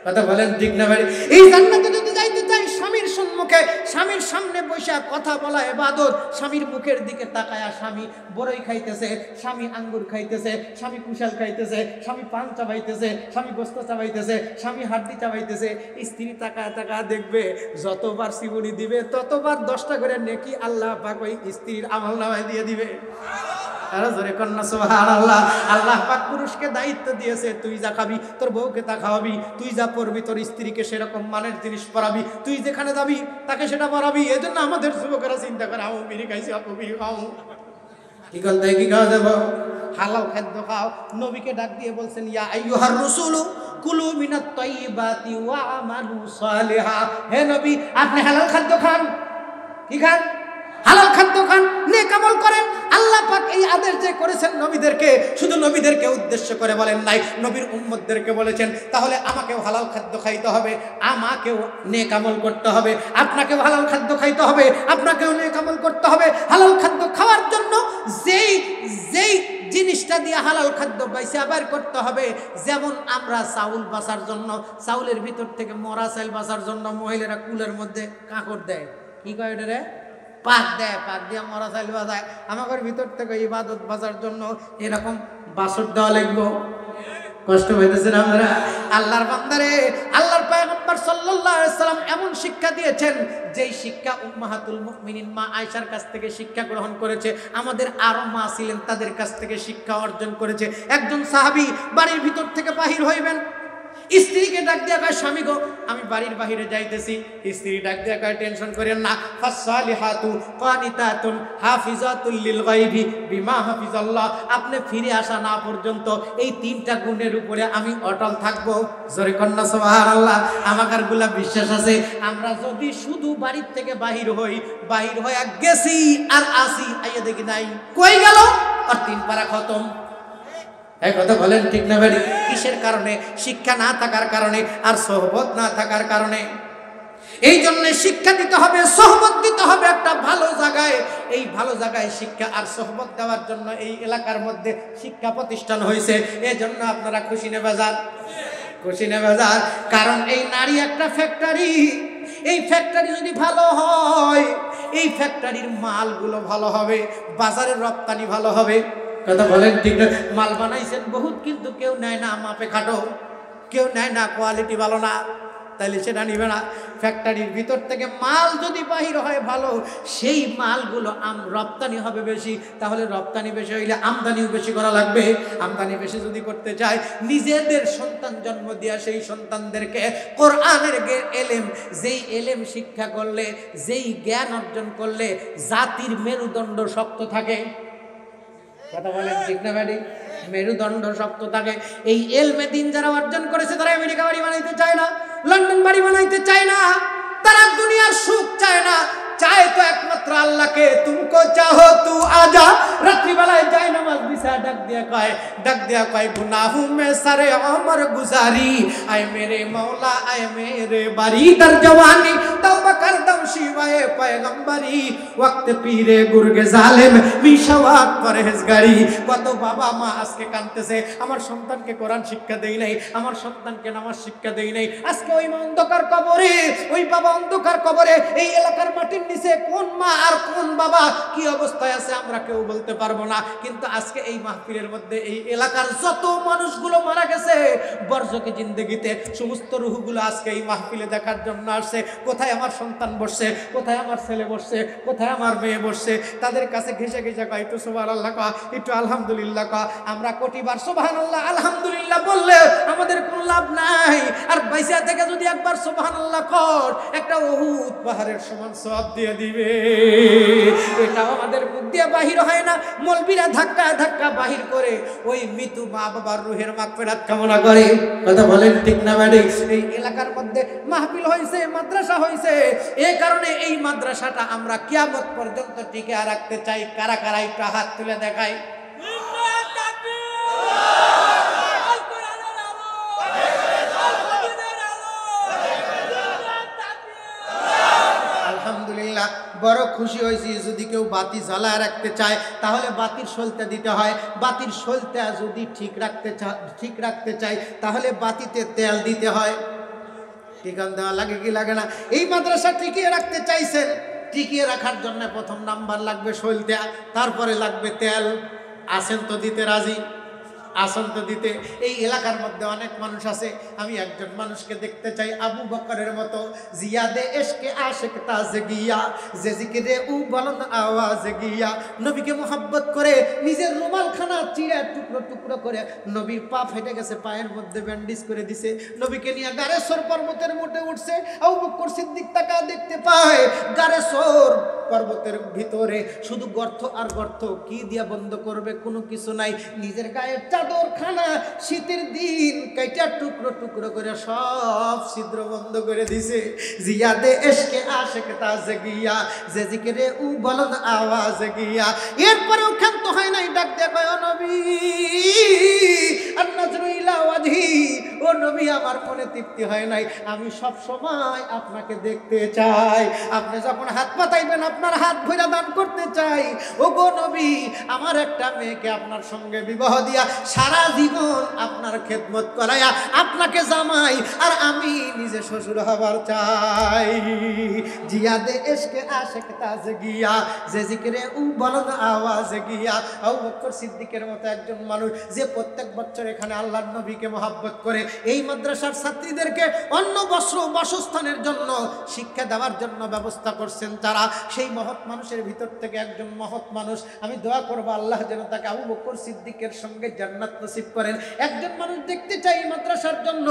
কথা বলেন ঠিক না ভাই? এই জান্নাতে যদি যাইতে চাই স্বামীর সম্মুখে, স্বামীর সামনে বসে কথা বলা ইবাদত। স্বামীর মুখের দিকে তাকায়া স্বামী বড়ই খাইতেছে, স্বামী আঙ্গুর খাইতেছে, স্বামী কুশাল খাইতেছে, স্বামী পান চাবাইতেছে, স্বামী গোস্ত চাবাইতেছে, স্বামী হাড্ডি চাবাইতেছে, স্ত্রী তাকায় তাকায় দেখবে যতবার সিবুনি দিবে ততবার 10টা করে নেকি আল্লাহ পাক ওই স্ত্রীর আমলনামায় দিয়ে দিবে। আরো জোরে কন্যা সুবহানাল্লাহ। আল্লাহ পাক পুরুষকে দায়িত্ব দিয়েছে, তুই যা খাবি তোর বউকে তা খাওয়াবি, তুই যা পরবি তোর স্ত্রীকে সেরকম মানের জিনিস পরাবি, তুই যেখানে যাবি তাকে সেটা পরাবি। এই জন্য আমাদের যুবকেরা চিন্তা করে আমি বিড়ি খাইছি আপু বিড়ি খাও, কি করতে কি খাওয়া দেবো? হালাল খাদ্য খাও। নবীকে ডাক দিয়ে বলছেন, ইয়া আইয়ুহার রাসূলু কুলু মিনাত তাইয়্যিবাতি ওয়া আমালু সালিহা। হে নবী, আপনি হালাল খাদ্য খান। কি খান? হালাল খাদ্য খান, নেক আমল করেন। আল্লাহ পাক এই আদেশ যে করেছেন নবীদেরকে, শুধু নবীদেরকে উদ্দেশ্য করে বলেন নাই, নবীর উম্মতদেরকে বলেছেন। তাহলে আমাকেও হালাল খাদ্য খাইতে হবে, আমাকেও নেক আমল করতে হবে, আপনাকেও হালাল খাদ্য খাইতে হবে, আপনাকেও নেক আমল করতে হবে। হালাল খাদ্য খাওয়ার জন্য যেই যেই জিনিসটা দিয়ে হালাল খাদ্য বাইসা বের করতে হবে, যেমন আমরা চাউল বাছার জন্য, চাউলের ভিতর থেকে মরা চাল বাছার জন্য মহিলারা কুলের মধ্যে কাঁকড় দেয়, কি কয় এটা রে? পাক দেয়, পাক দিয়ে মরা চাল বাজায়। আমাদের ভিতর থেকে ইবাদত বাজার জন্য এরকম বাসর দেওয়া লাগবো। কষ্ট হইতেছে না আমরা? আল্লাহর বান্দারে, আল্লাহর পয়গম্বর সাল্লাল্লাহু আলাইহি সাল্লাম এমন শিক্ষা দিয়েছেন, যেই শিক্ষা উম্মাহাতুল মুমিনিন মা আয়েশার কাছ থেকে শিক্ষা গ্রহণ করেছে, আমাদের আরো মা ছিলেন তাদের কাছ থেকে শিক্ষা অর্জন করেছে। একজন সাহাবী বাড়ির ভিতর থেকে বাহির হইবেন, স্ত্রীকে ডাক দিয়া কয়, স্বামী গো আমি বাড়ির বাহিরে যাইতেছি। স্ত্রী ডাক দিয়া কয়, টেনশন করেন না, ফাসসালিহাতু কানিতাতুন হাফিজাতুল লিল গায়বি বিমা হাফিজাল্লাহ। আপনি ফিরে আসা না পর্যন্ত এই 3টা গুণের উপরে আমি অটল থাকবো। জোরে কন্যা সুবহানাল্লাহ। আমাদের গুলা বিশ্বাস আছে, আমরা যদি শুধু বাড়ির থেকে বাহির হই, বাহির হয়ে গেছি আর আসি, আইয়া দেখি নাই, কই গেল আর 3 পারা খতম। এই কথা বলেন ঠিক না ভাই? কিসের কারণে? শিক্ষা না থাকার কারণে, আর সোহবত না থাকার কারণে। এই জন্য শিক্ষা দিতে হবে, সোহবত দিতে হবে একটা ভালো জায়গায়। এই ভালো জায়গায় শিক্ষা আর সোহবত দেওয়ার জন্য এই এলাকার মধ্যে শিক্ষা প্রতিষ্ঠান হয়েছে। এই জন্য আপনারা খুশি নেবে যান, খুশি নেবে যান। কারণ এই নারী একটা ফ্যাক্টরি। এই ফ্যাক্টরি যদি ভালো হয়, এই ফ্যাক্টরির মালগুলো ভালো হবে, বাজারের রপ্তানি ভালো হবে। কথা বলেন ঠিক না? মাল বানাইছেন বহুত, কিন্তু কেউ নেয় না মাপে খাটো, কেউ নেয় না কোয়ালিটি ভালো না, তাইলে সেটা নিবে না। ফ্যাক্টরির ভিতর থেকে মাল যদি বাহির হয় ভালো, সেই মালগুলো রপ্তানি হবে বেশি। তাহলে রপ্তানি বেশি হইলে আমদানিও বেশি করা লাগবে। আমদানি বেশি যদি করতে চায়, নিজেদের সন্তান জন্ম দিয়া সেই সন্তানদেরকে কোরআনের এলেম, যেই এলেম শিক্ষা করলে, যেই জ্ঞান অর্জন করলে জাতির মেরুদণ্ড শক্ত থাকে। কথা বলেন ঠিক না ভাই? মেরুদণ্ড শক্ত থাকে। এই এলমে দিন যারা অর্জন করেছে, তারা আমেরিকা বাড়ি বানাইতে চায় না, লন্ডন বাড়ি বানাইতে চায় না, তারা দুনিয়ার সুখ চায় না, চায় তো একমাত্র আল্লাহকে। তুমকো চাহো তু আজা। রাত্রিবেলায় যায় নামাজ বিছা ডাক দিয়া কয় গুনাহু মে সারে ওমর গুজারি, আয় মেরে মৌলা আয় মেরে বারি, দর জওয়ানি তওবা কর দম শিবায়ে পয়গম্বরি, ওয়াক্ত পীরে গুরগে জালেম মিশাওয়াত পরহেজগারি। কত বাবা মা আজকে কাঁদতেছে, আমার সন্তানকে কোরআন শিক্ষা দেই নাই, আমার সন্তানকে নামাজ শিক্ষা দেই নাই। আজকে ওই অন্ধকার কবরে, ওই বাবা অন্ধকার কবরে, এই এলাকার মাটির নিচে কোন মা আর কোন বাবা কি অবস্থায় আছে আমরা কেউ বলতে পারবো না। কিন্তু আজকে এই মাহফিলের মধ্যে এই এলাকার যত মানুষগুলো মারা গেছে বর্জকে জিন্দেগিতে, সমস্ত রুহগুলো আজকে এই মাহফিলে দেখার জন্য আসছে। কোথায় আমার সন্তান বসছে, কোথায় আমার ছেলে বসছে, কোথায় আমার মেয়ে বসছে, তাদের কাছে ঘেসে ঘেসে কয় একটু সুবহানাল্লাহ কয়, একটু আলহামদুলিল্লাহ কয়। আমরা কোটিবার সুবহানাল্লাহ আলহামদুলিল্লাহ বললে আমাদের কোনো লাভ নাই। আর বাইসা থেকে যদি একবার সুবহানাল্লাহ কর, একটা উহুদ পাহাড়ের সমান সওয়াব দিয়ে দিবে। এটাও আমাদের মুখ দিয়ে বাহির হয় না, মলবিরা ধাক্কা ধাক্কা বাহির করে ওই মৃত্যু মা বাবার রুহের মাগফিরাত কামনা করে। কথা বলেন ঠিক না ম্যাডাম? এই এলাকার মধ্যে মাহফিল হয়েছে, মাদ্রাসা হয়েছে, এই কারণে এই মাদ্রাসাটা আমরা কিয়ামত পর্যন্ত টিকে রাখতে চাই। কারা কারা একটু হাত তুলে দেখাই। আলহামদুলিল্লাহ। বড় খুশি হয়েছি। যদি কেউ বাতি জ্বালায় রাখতে চায় তাহলে বাতির সলতে দিতে হয়। বাতির সলতে যদি ঠিক রাখতে চাই তাহলে বাতিতে তেল দিতে হয়। ঠিকান দেওয়া লাগে কি লাগে না? এই মাদ্রাসা টিকিয়ে রাখতে চাইছেন, টিকিয়ে রাখার জন্য প্রথম নাম্বার লাগবে সলতে, তারপরে লাগবে তেল। আসেন তো দিতে রাজি? আসন তো দিতে। এই এলাকার মধ্যে অনেক মানুষ আছে, আমি একজন মানুষকে দেখতে চাই আবু বকরের মতো, জিয়াদে ইশকে আশিক তাজে গিয়া যে জিকিরে উ বুলন্দ আওয়াজে গিয়া, নবীকে মোহাব্বত করে নিজের রুমালখানা চিড়ে টুকরো টুকরো করে, নবীর পা ফেটে গেছে পায়ের মধ্যে ব্যান্ডেজ করে দিছে, নবীকে নিয়ে গারেসর পর্বতের মোটে উঠছে। আবু বকর সিদ্দিক তাকা দেখতে পায় গারেসর পর্বতের ভিতরে শুধু গর্ত আর গর্ত, কি দিয়া বন্ধ করবে? কোনো কিছু নাই। নিজের গায়ের চাদর খানা শীতের দিন কাইটা টুকরো টুকরো করে সব ছিদ্র বন্ধ করে দিছে। জিয়াদে ইশকে আশিক তাজে গিয়া যে জিকিরে উ বুলন্দ আওয়াজে গিয়া। এরপরেও ক্ষান্ত হয় নাই, ডাক দেয়া কয় ও নবী, আর নজরু ইলা ওয়াজহি, ও নবী আমার মনে তৃপ্তি হয় নাই, আমি সব সময় আপনাকে দেখতে চাই। আপনি যখন হাত পাতাইবেন আপনার হাত ভইরা দান করতে চাই। ও গো নবী, আমার একটা মেয়েকে আপনার সঙ্গে বিবাহ দিয়া সারা জীবন আপনার খেদমত করাইয়া আপনাকে জামাই আর আমি নিজে শ্বশুর হবার চাই। জিয়াদে ইশকে আশিক তাজে গিয়া যে জিকিরে উ বুলন্দ আওয়াজে গিয়া। আবু বকর সিদ্দিকের মতো একজন মানুষ যে প্রত্যেক বছর এখানে আল্লাহর নবীকে মহব্বত করে, এই মাদ্রাসার ছাত্রীদেরকে অন্ন বস্ত্র বাসস্থানের জন্য শিক্ষা দেওয়ার জন্য ব্যবস্থা করছেন তারা, সেই মহৎ মানুষের ভিতর থেকে একজন মহৎ মানুষ, আমি দোয়া করবো আল্লাহ যেন তাকে আবু বকর সিদ্দিকের সঙ্গে জান্নাত নসিব করেন। একজন মানুষ দেখতে চাই মাদ্রাসার জন্য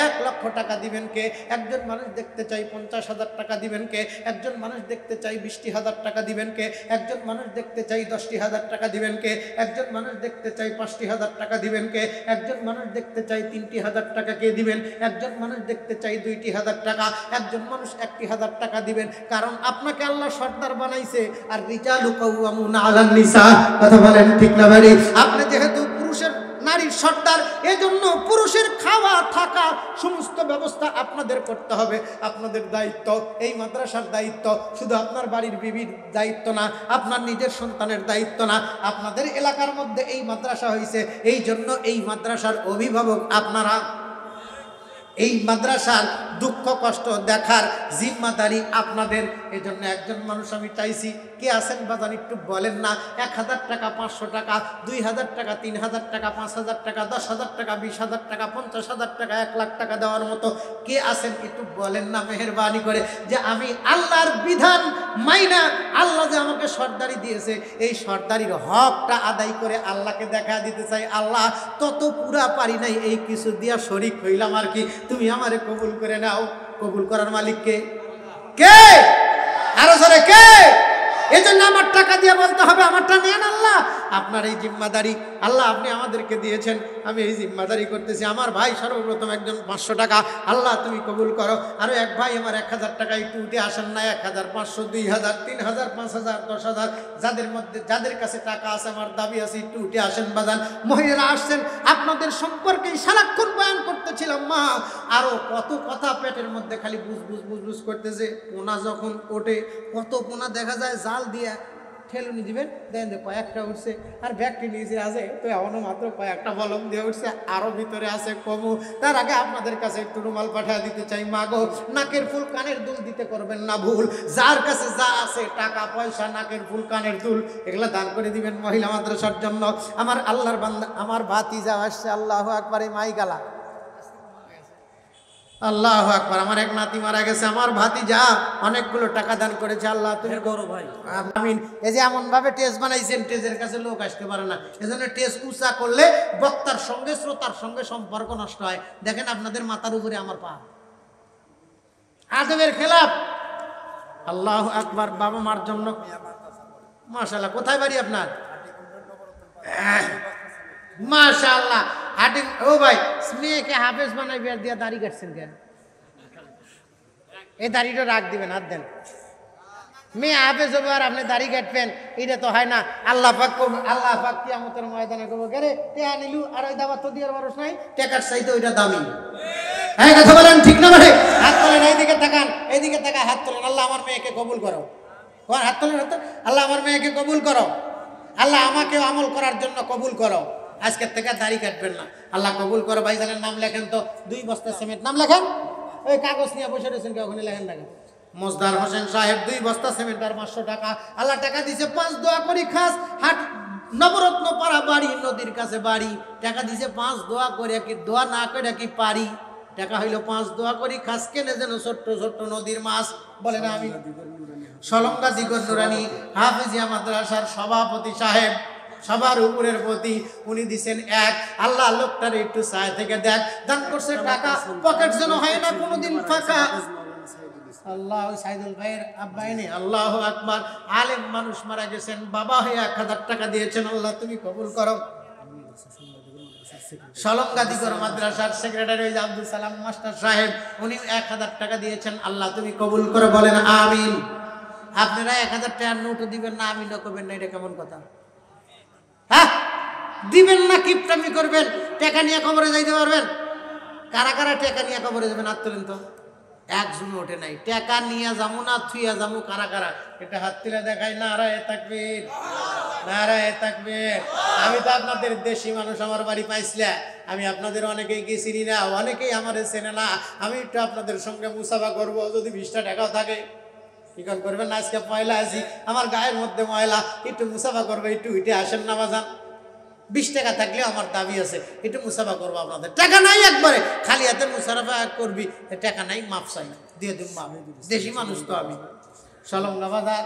1 লক্ষ টাকা দিবেন কে? একজন মানুষ দেখতে চাই 50,000 টাকা দিবেন কে? একজন মানুষ দেখতে চাই 20,000 টাকা দিবেন কে? একজন মানুষ দেখতে চাই 10,000 টাকা দিবেন কে? একজন মানুষ দেখতে চাই 5,000 টাকা দিবেন কে? একজন মানুষ দেখতে চাই 3,000 টাকা কে দিবেন? একজন মানুষ দেখতে চাই 2,000 টাকা, একজন মানুষ 1,000 টাকা দিবেন। কারণ আপনাকে আল্লাহ সর্দার বানাইছে, আর রিজালু কাওয়ামুনা আলান নিসা। কথা বলেন ঠিক না ভাই? আপনি যেহেতু পুরুষের নারীর সর্দার, এজন্য পুরুষের খাওয়া থাকা সমস্ত ব্যবস্থা আপনাদের করতে হবে। আপনাদের দায়িত্ব, এই মাদ্রাসার দায়িত্ব শুধু আপনার বাড়ির বিবির দায়িত্ব না, আপনার নিজের সন্তানের দায়িত্ব না, আপনাদের এলাকার মধ্যে এই মাদ্রাসা হয়েছে, এই জন্য এই মাদ্রাসার অভিভাবক আপনারা। এই মাদ্রাসার দুঃখ কষ্ট দেখার জিম্মাদারি আপনাদের। এই জন্য একজন মানুষ আমি চাইছি, কে আছেন বাজান একটু বলেন না? 1000 টাকা, 500 টাকা, 2000 টাকা, 3000 টাকা, 5000 টাকা, 10,000 টাকা, 20,000 টাকা, 50,000 টাকা, 1 লাখ টাকা দেওয়ার মতো কে আছেন একটু বলেন না মেহেরবানি করে, যে আমি আল্লাহর বিধান মাইনা, আল্লাহ যে আমাকে সর্দারি দিয়েছে এই সর্দারির হকটা আদায় করে আল্লাহকে দেখা দিতে চাই। আল্লাহ তত পুরা পারি নাই, এই কিছু দিয়া শরিক হইলাম আর কি, তুমি আমারে কবুল করে নাও। কবুল করার মালিক কে? কে? আরো জোরে কে? এজন্য আমার টাকা দিয়ে বলতে হবে আমারটা নেন আল্লাহ। আপনার এই জিম্মাদারি আল্লাহ আপনি আমাদেরকে দিয়েছেন, আমি এই জিম্মাদারি করতেছি। আমার ভাই সর্বপ্রথম একজন 500 টাকা, আল্লাহ তুমি কবুল করো। আরো এক ভাই আমার 1000 টাকা একটু উঠে আসেন না, 1000, 500, 2000, 3000, 5000, 10,000, যাদের মধ্যে যাদের কাছে টাকা আছে আমার দাবি আছে একটু উঠে আসেন বাজান। মহিলারা আসছেন, আপনাদের সম্পর্কে সারাক্ষণ বয়ান করতেছিলাম মা, আরো কত কথা পেটের মধ্যে খালি বুঝ বুঝ বুঝ বুঝ করতেছে। পোনা যখন ওঠে, কত পোনা দেখা যায় জাল দিয়ে ঠেলুনি দিবেন, দেখেন যে কয়েকটা উঠছে, আর ব্যাগটি নিচে আছে তো এমনও মাত্র কয়েকটা বলম দিয়ে উঠছে, আরো ভিতরে আছে কমু। তার আগে আপনাদের কাছে একটু রুমাল পাঠিয়ে দিতে চাই মা গো। নাকের ফুল কানের দুল দিতে করবেন না ভুল, যার কাছে যা আছে টাকা পয়সা, নাকের ফুল কানের দুল, এগুলা দান করে দিবেন মহিলা মাদ্রাসার জন্য। আমার আল্লাহর বান্দা, আমার ভাতিজা আসছে, আল্লাহু আকবার, এই মাই গালা, আল্লাহু আকবার, আমার এক নাতি মারা গেছে, আমার ভাতিজা অনেকগুলো টাকা দান করেছে, আল্লাহ তুমি করো ভাই আমিন। এই যে এমন ভাবে টেস্ট বানাইছেন, টেজের কাছে লোক আসতে পারে না, এজন্য টেস্ট উঁচা করলে বক্তার সঙ্গে শ্রোতার সঙ্গে সম্পর্ক নষ্ট হয়। দেখেন আপনাদের মাথার উপরে আমার পা, আদবের খেলাফ। আল্লাহু আকবার। বাবা মার জন্য মাশাআল্লাহ। কোথায় বাড়ি আপনার? মাশাআল্লাহ। হাটি। ও ভাই, মেয়েকে হাফেজ বানাই বিয়ার দিয়া দাড়ি কাটছেন কেন? এই দাড়িটা রাখ দিবেন, হাত দেন। মেয়ে হাফেজ হবে আর আপনি দাড়ি কাটবেন, এটা তো হয় না। আল্লাহ পাক কিয়ামতের ময়দানে কইবো, কে রে টেয়া নিলু আর ওই দাবা তো দিয়ার মানুষ নাই, টেকার চাইতে ওইটা দামি। হ্যাঁ কথা বলেন ঠিক না ভাই? হাত তোলেন, এইদিকে তাকান, এইদিকে তাকায় হাত তোলেন। আল্লাহ আমার মেয়েকে কবুল করো। হাত তোলেন, হাত তোলেন। আল্লাহ আমার মেয়েকে কবুল করো, আল্লাহ আমাকেও আমল করার জন্য কবুল করো। আজকের থেকে দাড়ি কাটবেন না, আল্লাহ কবুল করো। ভাইজানের নাম লেখেন তো, 2 বস্তা সিমেন্ট, নাম লেখেন। ওই কাগজ নিয়ে বসে রয়েছেন, কে ওখানে লেখেন টাকা। মোজদার হোসেন সাহেব 2 বস্তা সিমেন্ট আর 500 টাকা। আল্লাহ টাকা দিছে 5, দোয়া করি খাস। হাট নবরত্ন পাড়া বাড়ি, নদীর কাছে বাড়ি। টাকা দিছে 5, দোয়া করে কি, দোয়া না করে কি পারি। টাকা হইলো 5, দোয়া করি খাস। কেনে যেন ছোট্ট ছোট্ট নদীর মাছ, বলে না আমি। সলঙ্গা দিগর নুরানি হাফেজিয়া মাদ্রাসার সভাপতি সাহেব, সবার উপরের প্রতি, উনি দিছেন 1। আল্লাহ লোকটার একটু চায় থেকে দেখ, দান করছে টাকা, পকেট যেন হয় না কোনোদিন ফাঁকা। আল্লাহ, ওই সাইদুল ভাইয়ের আব্বাই নেই। আল্লাহু আকবার। আলেম মানুষ মারা গেছেন, বাবা হয়ে 1000 টাকা দিয়েছেন, আল্লাহ তুমি কবুল করো। সলঙ্গা দিগর মাদ্রাসার সেক্রেটারি আব্দুল সালাম মাস্টার সাহেব, উনি 1000 টাকা দিয়েছেন, আল্লাহ তুমি কবুল করো, বলেন আমিন। আপনারা 1000 টাকার নোটও দিবেন না, আমিনও করবেন না, এটা কেমন কথা? হ্যাঁ, দিবেন না, কিপটামি করবেন। টাকা নিয়ে কবরে যাইতে পারবেন? কারা কারা টাকা নিয়ে কবরে যাবেন? হাত তোলেন তো। একজন ওঠে নাই। টাকা নিয়ে যাবো না থুইয়া যাবো, কারা কারা? এটা হাত তুলে দেখাই। নারায়ে তাকবীর, নারায়ে তাকবীর। আমি তো আপনাদের দেশি মানুষ, আমার বাড়ি পাইছিলা। আমি আপনাদের অনেকেই চিনি না, অনেকেই আমার চেনে না। আমি একটু আপনাদের সঙ্গে মুসাফা করবো, যদি 20টা টাকাও থাকে। কি করবেন না? আজকে পয়লা আছি, আমার গায়ের মধ্যে ময়লা, একটু মুসাফা করবো, একটু উঠে আসেন না বাজান। 20 টাকা থাকলেও আমার দাবি আছে, একটু মুসাফা করবো আপনাদের। টাকা নাই, একবারে খালি হাতে মুসাফা করবি, টাকা নাই, মাপ চাই, দিয়ে দিব মাপ। দেশি মানুষ তো আমি। সলঙ্গা বাজার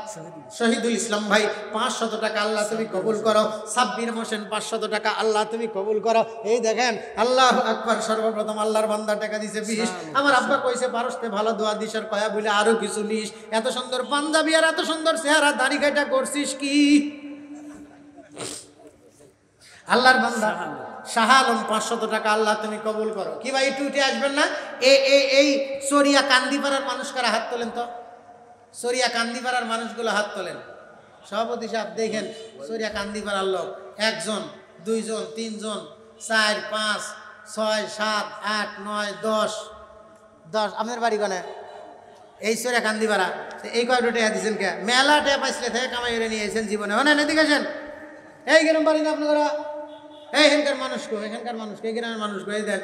শহীদুল ইসলাম ভাই 500 টাকা, আল্লাহ তুমি কবুল করো। সাব্বির হোসেন 500 টাকা, আল্লাহ তুমি কবুল করো। এই দেখেন, আল্লাহু আকবার। সর্বপ্রথম আল্লাহর বান্দা টাকা দিছে 20। আমার আব্বা কইছে পারস্তে ভালো দোয়া দিস, আর কয়া বলে আরো কিছু নিস। এত সুন্দর পাঞ্জাবি আর এত সুন্দর চেহারা, দাড়ি কাটা করছিস কি? আল্লাহর বান্দা শাহ আলম 500 টাকা, আল্লাহ তুমি কবুল করো। কি ভাই একটু উঠে আসবেন না? এই সরিয়া কান্দিপাড়ার মানুষ কারা? হাত তোলেন তো। সরিয়া কান্দিপাড়ার মানুষগুলো হাত তোলেন। সভাপতি সাহেব দেখেন, সরিয়া কান্দিপাড়ার লোক 1 জন, 2 জন, 3 জন, 4, 5, 6, 7, 8, 9, 10। আপনার বাড়ি কোনে? এই সরিয়া কান্দিপাড়া। এই কয়টা টাকা দিচ্ছেন কে? মেলা টাকা পাইছিলে থেকে কামাই করে নিয়ে এসেছেন জীবনে। মানে এদিকে আসেন। এই গ্রাম বাড়ি না আপনারা? এখানকার মানুষ কো, এখানকার মানুষ কো, এই গ্রামের মানুষ কো। এই দেখ,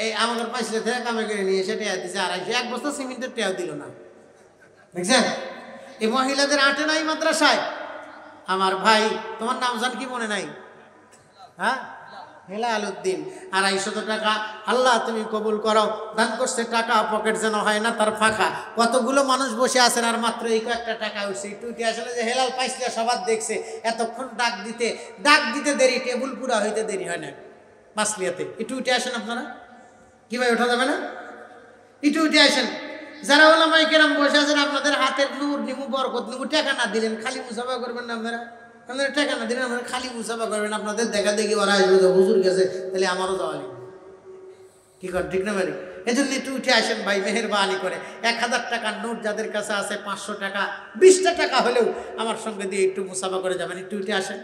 এই আমাদের পাইছিলে থেকে কামাই করে নিয়ে এসে টাকা দিচ্ছে 250। 1 বস্তা সিমেন্টের টাকা দিল না, দেখছেন? এই মহিলাদের আটে নাই মাদ্রাসায়। আমার ভাই, তোমার নাম জান কি মনে নাই? হ্যাঁ, হেলাল উদ্দিন 250 টাকা, আল্লাহ তুমি কবুল করো। দান করছে টাকা, পকেট যেন হয় না তার ফাঁকা। কতগুলো মানুষ বসে আছেন, আর মাত্র এই কয়েকটা টাকা উঠছে। একটু আসলে যে হেলাল পাইছিল সবার দেখছে, এতক্ষণ ডাক দিতে দেরি, টেবিল পুরা হইতে দেরি হয় না মাসলিয়াতে। একটু উঠে আসেন আপনারা। কি ভাই ওঠা যাবে না? একটু উঠে আসেন। যারা ওলামায়ে কেরাম বসে আছেন, আপনাদের হাতের নূর নিমু, বরকত নিমু। টাকা না দিলেন খালি মুসাফা করবেন না আপনারা? আপনারা টাকা না দিলেন, আপনারা খালি মুসাফা করবেন। আপনাদের দেখা দেখি ওরা আসবে, হুজুর গেছে, তাহলে আমারও যাওয়া লাগবে। কি কর, ঠিক না মানে? এই জন্য একটু উঠে আসেন ভাই, মেহেরবানি করে। 1000 টাকার নোট যাদের কাছে আছে, 500 টাকা, 20টা টাকা হলেও আমার সঙ্গে দিয়ে একটু মুসাফা করে যাবেন। একটু উঠে আসেন।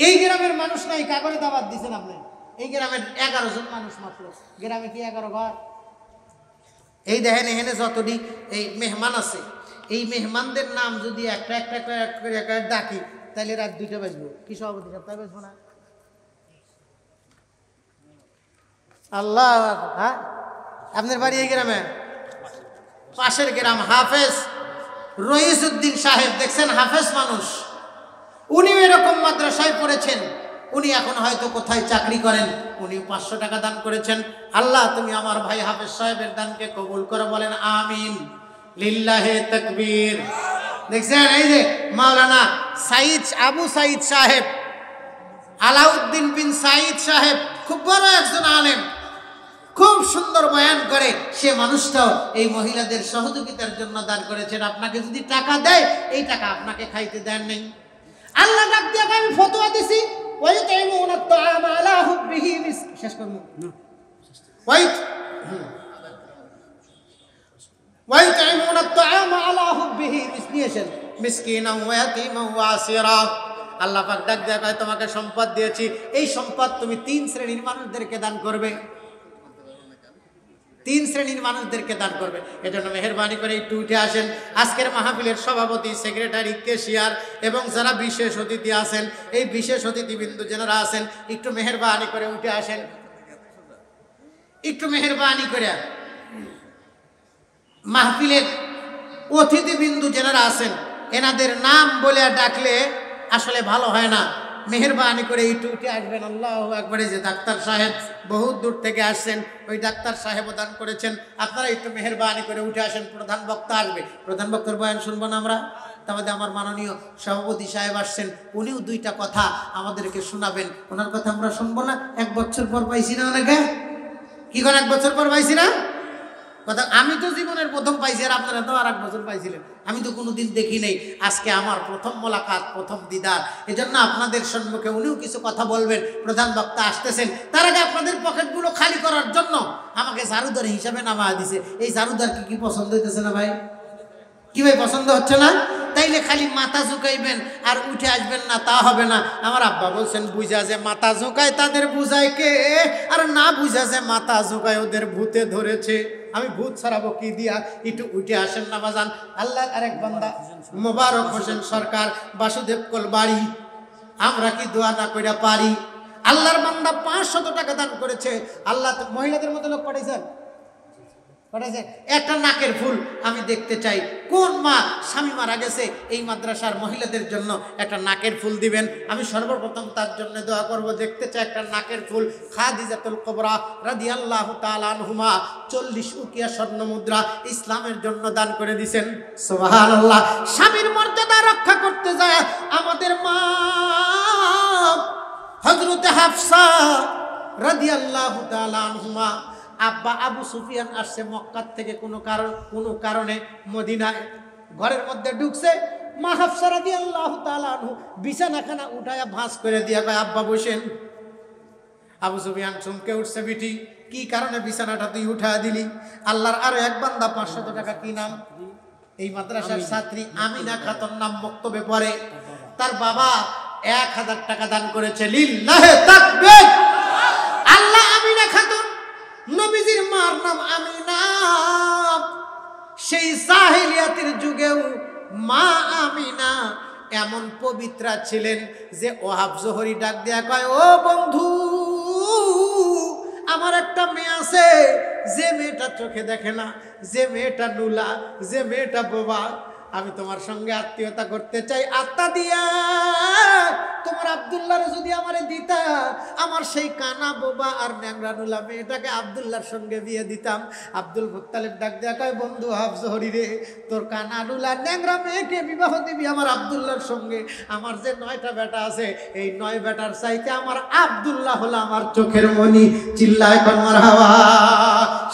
এই গ্রামের মানুষ নাই, কাগরে দাবাত দিচ্ছেন আপনি। এই গ্রামের 11 জন মানুষ মাত্র। গ্রামে কি 11 ঘর? এই দেখেন, এখানে যতটি এই মেহমান আছে, এই মেহমানদের নাম যদি একটা করে ডাকি, তাহলে রাত 2টা বাজবো। কি সভাপতি সাহেব, তাই বাজবো না? আল্লাহ। হ্যাঁ, আপনার বাড়ি এই গ্রামে? পাশের গ্রাম হাফেজ রইসউদ্দিন সাহেব, দেখছেন হাফেজ মানুষ। উনি এরকম মাদ্রাসায় পড়েছেন, উনি এখন হয়তো কোথায় চাকরি করেন। উনি 500 টাকা দান করেছেন। আল্লাহ তুমি আমার ভাই হাফেজ সাহেবের দানকে কবুল করো, বলেন আমিন। লিল্লাহে তাকবীর। দেখছেন, এই যে মাওলানা আবু সাইদ সাহেব, আলাউদ্দিন বিন সাইদ সাহেব, খুব বড় একজন আলেম, খুব সুন্দর বয়ান করে। সে মানুষটাও এই মহিলাদের সহযোগিতার জন্য দান করেছেন। আপনাকে যদি টাকা দেয়, এই টাকা আপনাকে খাইতে দেন নেই। আল্লাহ ডাক দিয়ে আমি ফতোয়া দিছি, ওয়াইতাইমুনা আত-তাআমা আলা হুববিহি, শেষ করব। ওয়াইতাইমুনা আত-তাআমা আলা হুববিহি মিসকিনান ওয়া ইয়াতীমান ওয়া আসীরা। আল্লাহ পাক ডাক দিয়ে কয়, তোমাকে সম্পদ দিয়েছি, এই সম্পদ তুমি 3 শ্রেণীর মানুষদেরকে দান করবে। তিন শ্রেণীর মানুষদেরকে দান করবেন। এজন্য মেহেরবানি করে একটু উঠে আসেন। আজকের মাহফিলের সভাপতি, সেক্রেটারি, কেশিয়ার এবং যারা বিশেষ অতিথি আছেন, এই বিশেষ অতিথিবৃন্দ যারা আছেন, একটু মেহেরবানি করে উঠে আসেন। একটু মেহেরবানি করে মাহফিলের অতিথিবৃন্দু যারা আছেন এনাদের নাম বলে ডাকলে আসলে ভালো হয় না। মেহেরবানি করে একটু উঠে আসবেন। আল্লাহু আকবার। যে ডাক্তার সাহেব বহুত দূর থেকে আসছেন, ওই ডাক্তার সাহেবও দান করেছেন। আপনারা একটু মেহেরবানি করে উঠে আসেন। প্রধান বক্তা আসবে, প্রধান বক্তার বয়ান শুনবো না আমরা। তারপরে আমার মাননীয় সভাপতি সাহেব আসছেন, উনিও দুইটা কথা আমাদেরকে শোনাবেন। ওনার কথা আমরা শুনবো না? 1 বছর পর পাইছি না ওনাকে? কি করে 1 বছর পর পাইছি না কথা? আমি তো জীবনের প্রথম পাইছি, আর আপনারা তো আর 1 বছর পাইছিলেন। আমি তো কোনোদিন দেখি নেই, আজকে আমার প্রথম মোলাকাত, প্রথম দিদার। এজন্য আপনাদের সম্মুখে উনিও কিছু কথা বলবেন। প্রধান বক্তা আসতেছেন, তার আগে আপনাদের পকেটগুলো খালি করার জন্য আমাকে জারুদার হিসাবে নামা দিছে। এই জারুদার কি পছন্দ হইতেছে না ভাই? কি ভাই পছন্দ হচ্ছে না? তাইলে খালি মাথা ঝুঁকাইবেন আর উঠে আসবেন না, তা হবে না। আমার আব্বা বলছেন, বুঝা যে মাথা ঝুঁকায় তাদের বুঝায় কে, আর না বুঝা যে মাথা ঝুঁকায় ওদের ভূতে ধরেছে। আমি ভূত ছাড়াবো কি দিয়া? একটু উঠে আসেন না বাজান। আল্লাহ আরেক বান্দা মোবারক হোসেন সরকার, বাসুদেব কোল বাড়ি। আমরা কি দোয়া না কইরা পারি? আল্লাহর বান্দা 500 টাকা দান করেছে। আল্লাহ মহিলাদের মতো লোক পাঠাইছেন, একটা নাকের ফুল আমি দেখতে চাই। কোন মা স্বামী মারা গেছে, এই মাদ্রাসার মহিলাদের জন্য একটা নাকের ফুল দিবেন। আমি সর্বপ্রথম তার জন্য দোয়া করব। দেখতে চাই একটা নাকের ফুল। খাদিজাতুল কুবরা রাদিয়াল্লাহু তাআলা আনহুমা 40 উকিয়া স্বর্ণ মুদ্রা ইসলামের জন্য দান করে দিবেন। সুবহানাল্লাহ। স্বামীর মর্যাদা রক্ষা করতে যায় আমাদের মা হযরতে হাফসা রাদিয়াল্লাহু তাআলা আনহুমা। আব্বা আবু সুফিয়ান আসছে মক্কা থেকে কোনো কারণে মদিনায়, ঘরের মধ্যে ঢুকছে। মা হাফসা রাদিয়াল্লাহু তাআলা আনহু বিছানাখানা উঠায়া ভাঁজ করে দিয়া কয়, আব্বা বসেন। আবু সুফিয়ান চমকে উঠছে, বিটি কি কারণে বিছানাটা তুই উঠায়া দিলি? আল্লাহর আরো এক বান্দা 500 টাকা, কি নাম? এই মাদ্রাসার ছাত্রী আমিনা খাতুন নাম বক্তব্যে পড়ে। তার বাবা 1000 টাকা দান করেছে। লিল্লাহে তাকবীর। আল্লাহ আমিনা খাতুন, নবীজির মার নাম আমিনা। সেই জাহেলিয়াতের যুগেও মা আমিনা এমন পবিত্রা ছিলেন যে ওহাব জোহরি ডাক দেয়া কয়, ও বন্ধু, আমার একটা মেয়ে আছে, যে মেয়েটা চোখে দেখে না, যে মেয়েটা নুলা, যে মেয়েটা বোবা। আমি তোমার সঙ্গে আত্মীয়তা করতে চাই। আত্মা দিয়া তোমার আব্দুল্লাহর যদি আমারে দিতা, আমার সেই কানা বোবা আর ন্যাংরা নুলা মেয়েটাকে আব্দুল্লাহর সঙ্গে বিয়ে দিতাম। আব্দুল মুত্তালিব ডাক দেয়া কয়, বন্ধু হাফজহরি রে, তোর কানা নুলা ন্যাংরা মেয়েকে বিবাহ দিবি আমার আব্দুল্লাহর সঙ্গে। আমার যে 9টা বেটা আছে, এই 9 বেটার চাইতে আমার আব্দুল্লাহ হলো আমার চোখের মনি। চিল্লায় কোন মারহাবা।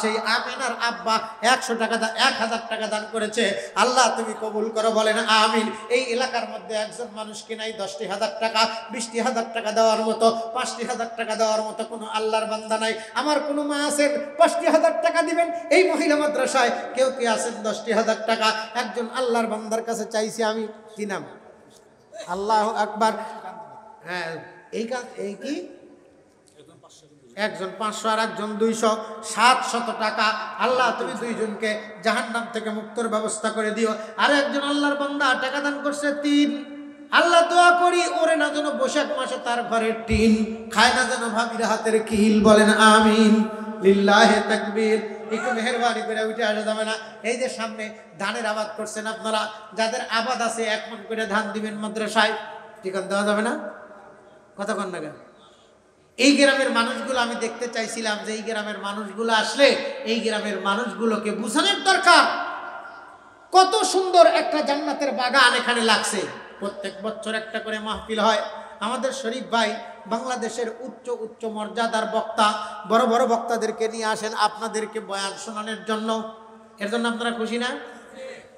সেই আমিনার আব্বা 100 টাকা 1000 টাকা দান করেছে। আল্লাহ তুমি কবুল করো, বলেন আমিন। এই এলাকার মধ্যে একজন মানুষকে নাই 10,000 টাকা, 20,000 টাকা দেওয়ার মতো, 5,000 টাকা দেওয়ার মতো কোনো আল্লাহর বান্দা নাই। আমার কোনো মা আছেন 50,000 টাকা দিবেন? এই মহিলা মাদ্রাসায় কেউ কি আছেন 10,000 টাকা? একজন আল্লাহর বান্দার কাছে চাইছি আমি। কি নাম? আল্লাহু আকবার। হ্যাঁ, এই কি একজন 500 আর একজন 200, 700 টাকা। আল্লাহ তুমি 2 জনকে জাহান্নাম থেকে মুক্তর ব্যবস্থা করে দিও। আর একজন আল্লাহর বান্দা টাকা দান করছে 3। আল্লাহ দোয়া করি ওরে না যেন বৈশাখ মাসে তার ঘরের টিন, খায় না যেন ভাবির হাতের কিল। বলেন আমিন। লিল্লাহে তাকবীর। একটু মেহেরবানি করে উঠে আসা যাবে না? এই যে সামনে ধানের আবাদ করছেন আপনারা, যাদের আবাদ আছে 1 মণ করে ধান দিবেন মাদ্রাসায়। ঠিকান দেওয়া যাবে না? কতক্ষণ না কেন? এই গ্রামের মানুষগুলো আমি দেখতে চাইছিলাম যে এই গ্রামের মানুষগুলো আসলে এই গ্রামের মানুষগুলোকে বুঝানোর দরকার কত সুন্দর একটা জান্নাতের বাগান এখানে লাগছে। প্রত্যেক বছর একটা করে মাহফিল হয়। আমাদের শরীফ ভাই বাংলাদেশের উচ্চ মর্যাদার বক্তা, বড় বড় বক্তাদেরকে নিয়ে আসেন আপনাদেরকে বয়ান শোনানোর জন্য। এর জন্য আপনারা খুশি না?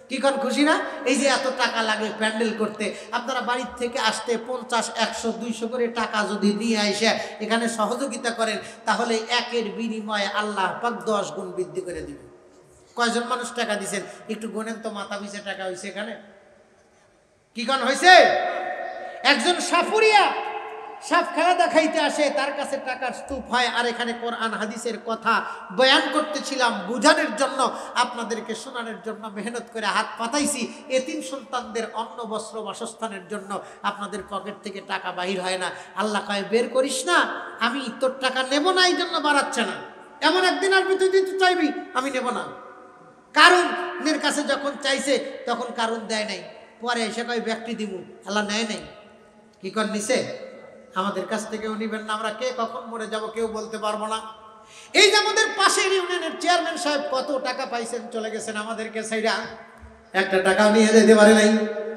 কি কোন খুশি না? এই যে এত টাকা লাগে প্যান্ডেল করতে, আপনারা বাড়ির থেকে আসতে 50, 100, 200 করে টাকা যদি নিয়ে এসে এখানে সহযোগিতা করেন, তাহলে একের বিনিময়ে আল্লাহ পাক 10 গুণ বৃদ্ধি করে দিবে। কয়জন মানুষ টাকা দিচ্ছেন একটু গোনেন তো, মাথা পিছে টাকা হয়েছে এখানে? কি কোন হয়েছে? একজন সাপুরিয়া সাপ খেলা দেখাইতে আসে, তার কাছে টাকার স্তূপ হয়। আর এখানে কোরআন হাদিসের কথা বয়ান করতেছিলাম বুঝানোর জন্য, আপনাদেরকে শোনানোর জন্য মেহনত করে হাত পাতাইছি। এতিম সন্তানদের অন্ন বস্ত্র বাসস্থানের জন্য আপনাদের পকেট থেকে টাকা বাহির হয় না। আল্লাহ কয় বের করিস না, আমি তোর টাকা নেব না, এই জন্য বাড়াচ্ছে না। এমন একদিন আসবি তুই দিতে চাইবি, আমি নেব না। কারুনের কাছে যখন চাইছে তখন কারুন দেয় নাই, পরে এসে কয় ব্যক্তি দিব, আল্লাহ নেয় নাই। কি কর নিছে? আমাদের কাছ থেকেও নিবেন না। আমরা কে কখন মরে যাব কেউ বলতে পারবো না। এই যে আমাদের পাশের ইউনিয়নের চেয়ারম্যান সাহেব কত টাকা পাইছেন, চলে গেছেন আমাদেরকে সাইডা, একটা টাকা নিয়ে যেতে পারে নাই।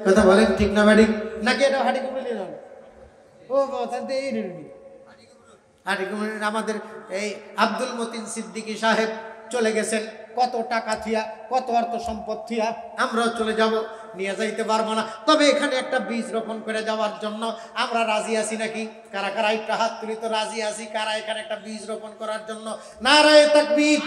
কথা বলেন ঠিক না ব্যাডিক? নাকি এটা হাঁটি কুমড়ি নিলাম? ও হাঁটি কুমড়ি আমাদের এই আব্দুল মতিন সিদ্দিকী সাহেব চলে গেছেন, কত টাকা থিয়া, কত অর্থ সম্পদ থিয়া। আমরাও চলে যাব, নিয়ে যাইতে পারবো না। তবে এখানে একটা বীজ রোপণ করে যাওয়ার জন্য আমরা রাজি আছি নাকি? কারা কারা একটা হাত তুলি তো রাজি আছি। কারা এখানে একটা বীজ রোপণ করার জন্য? নারায়ে তাকবীর।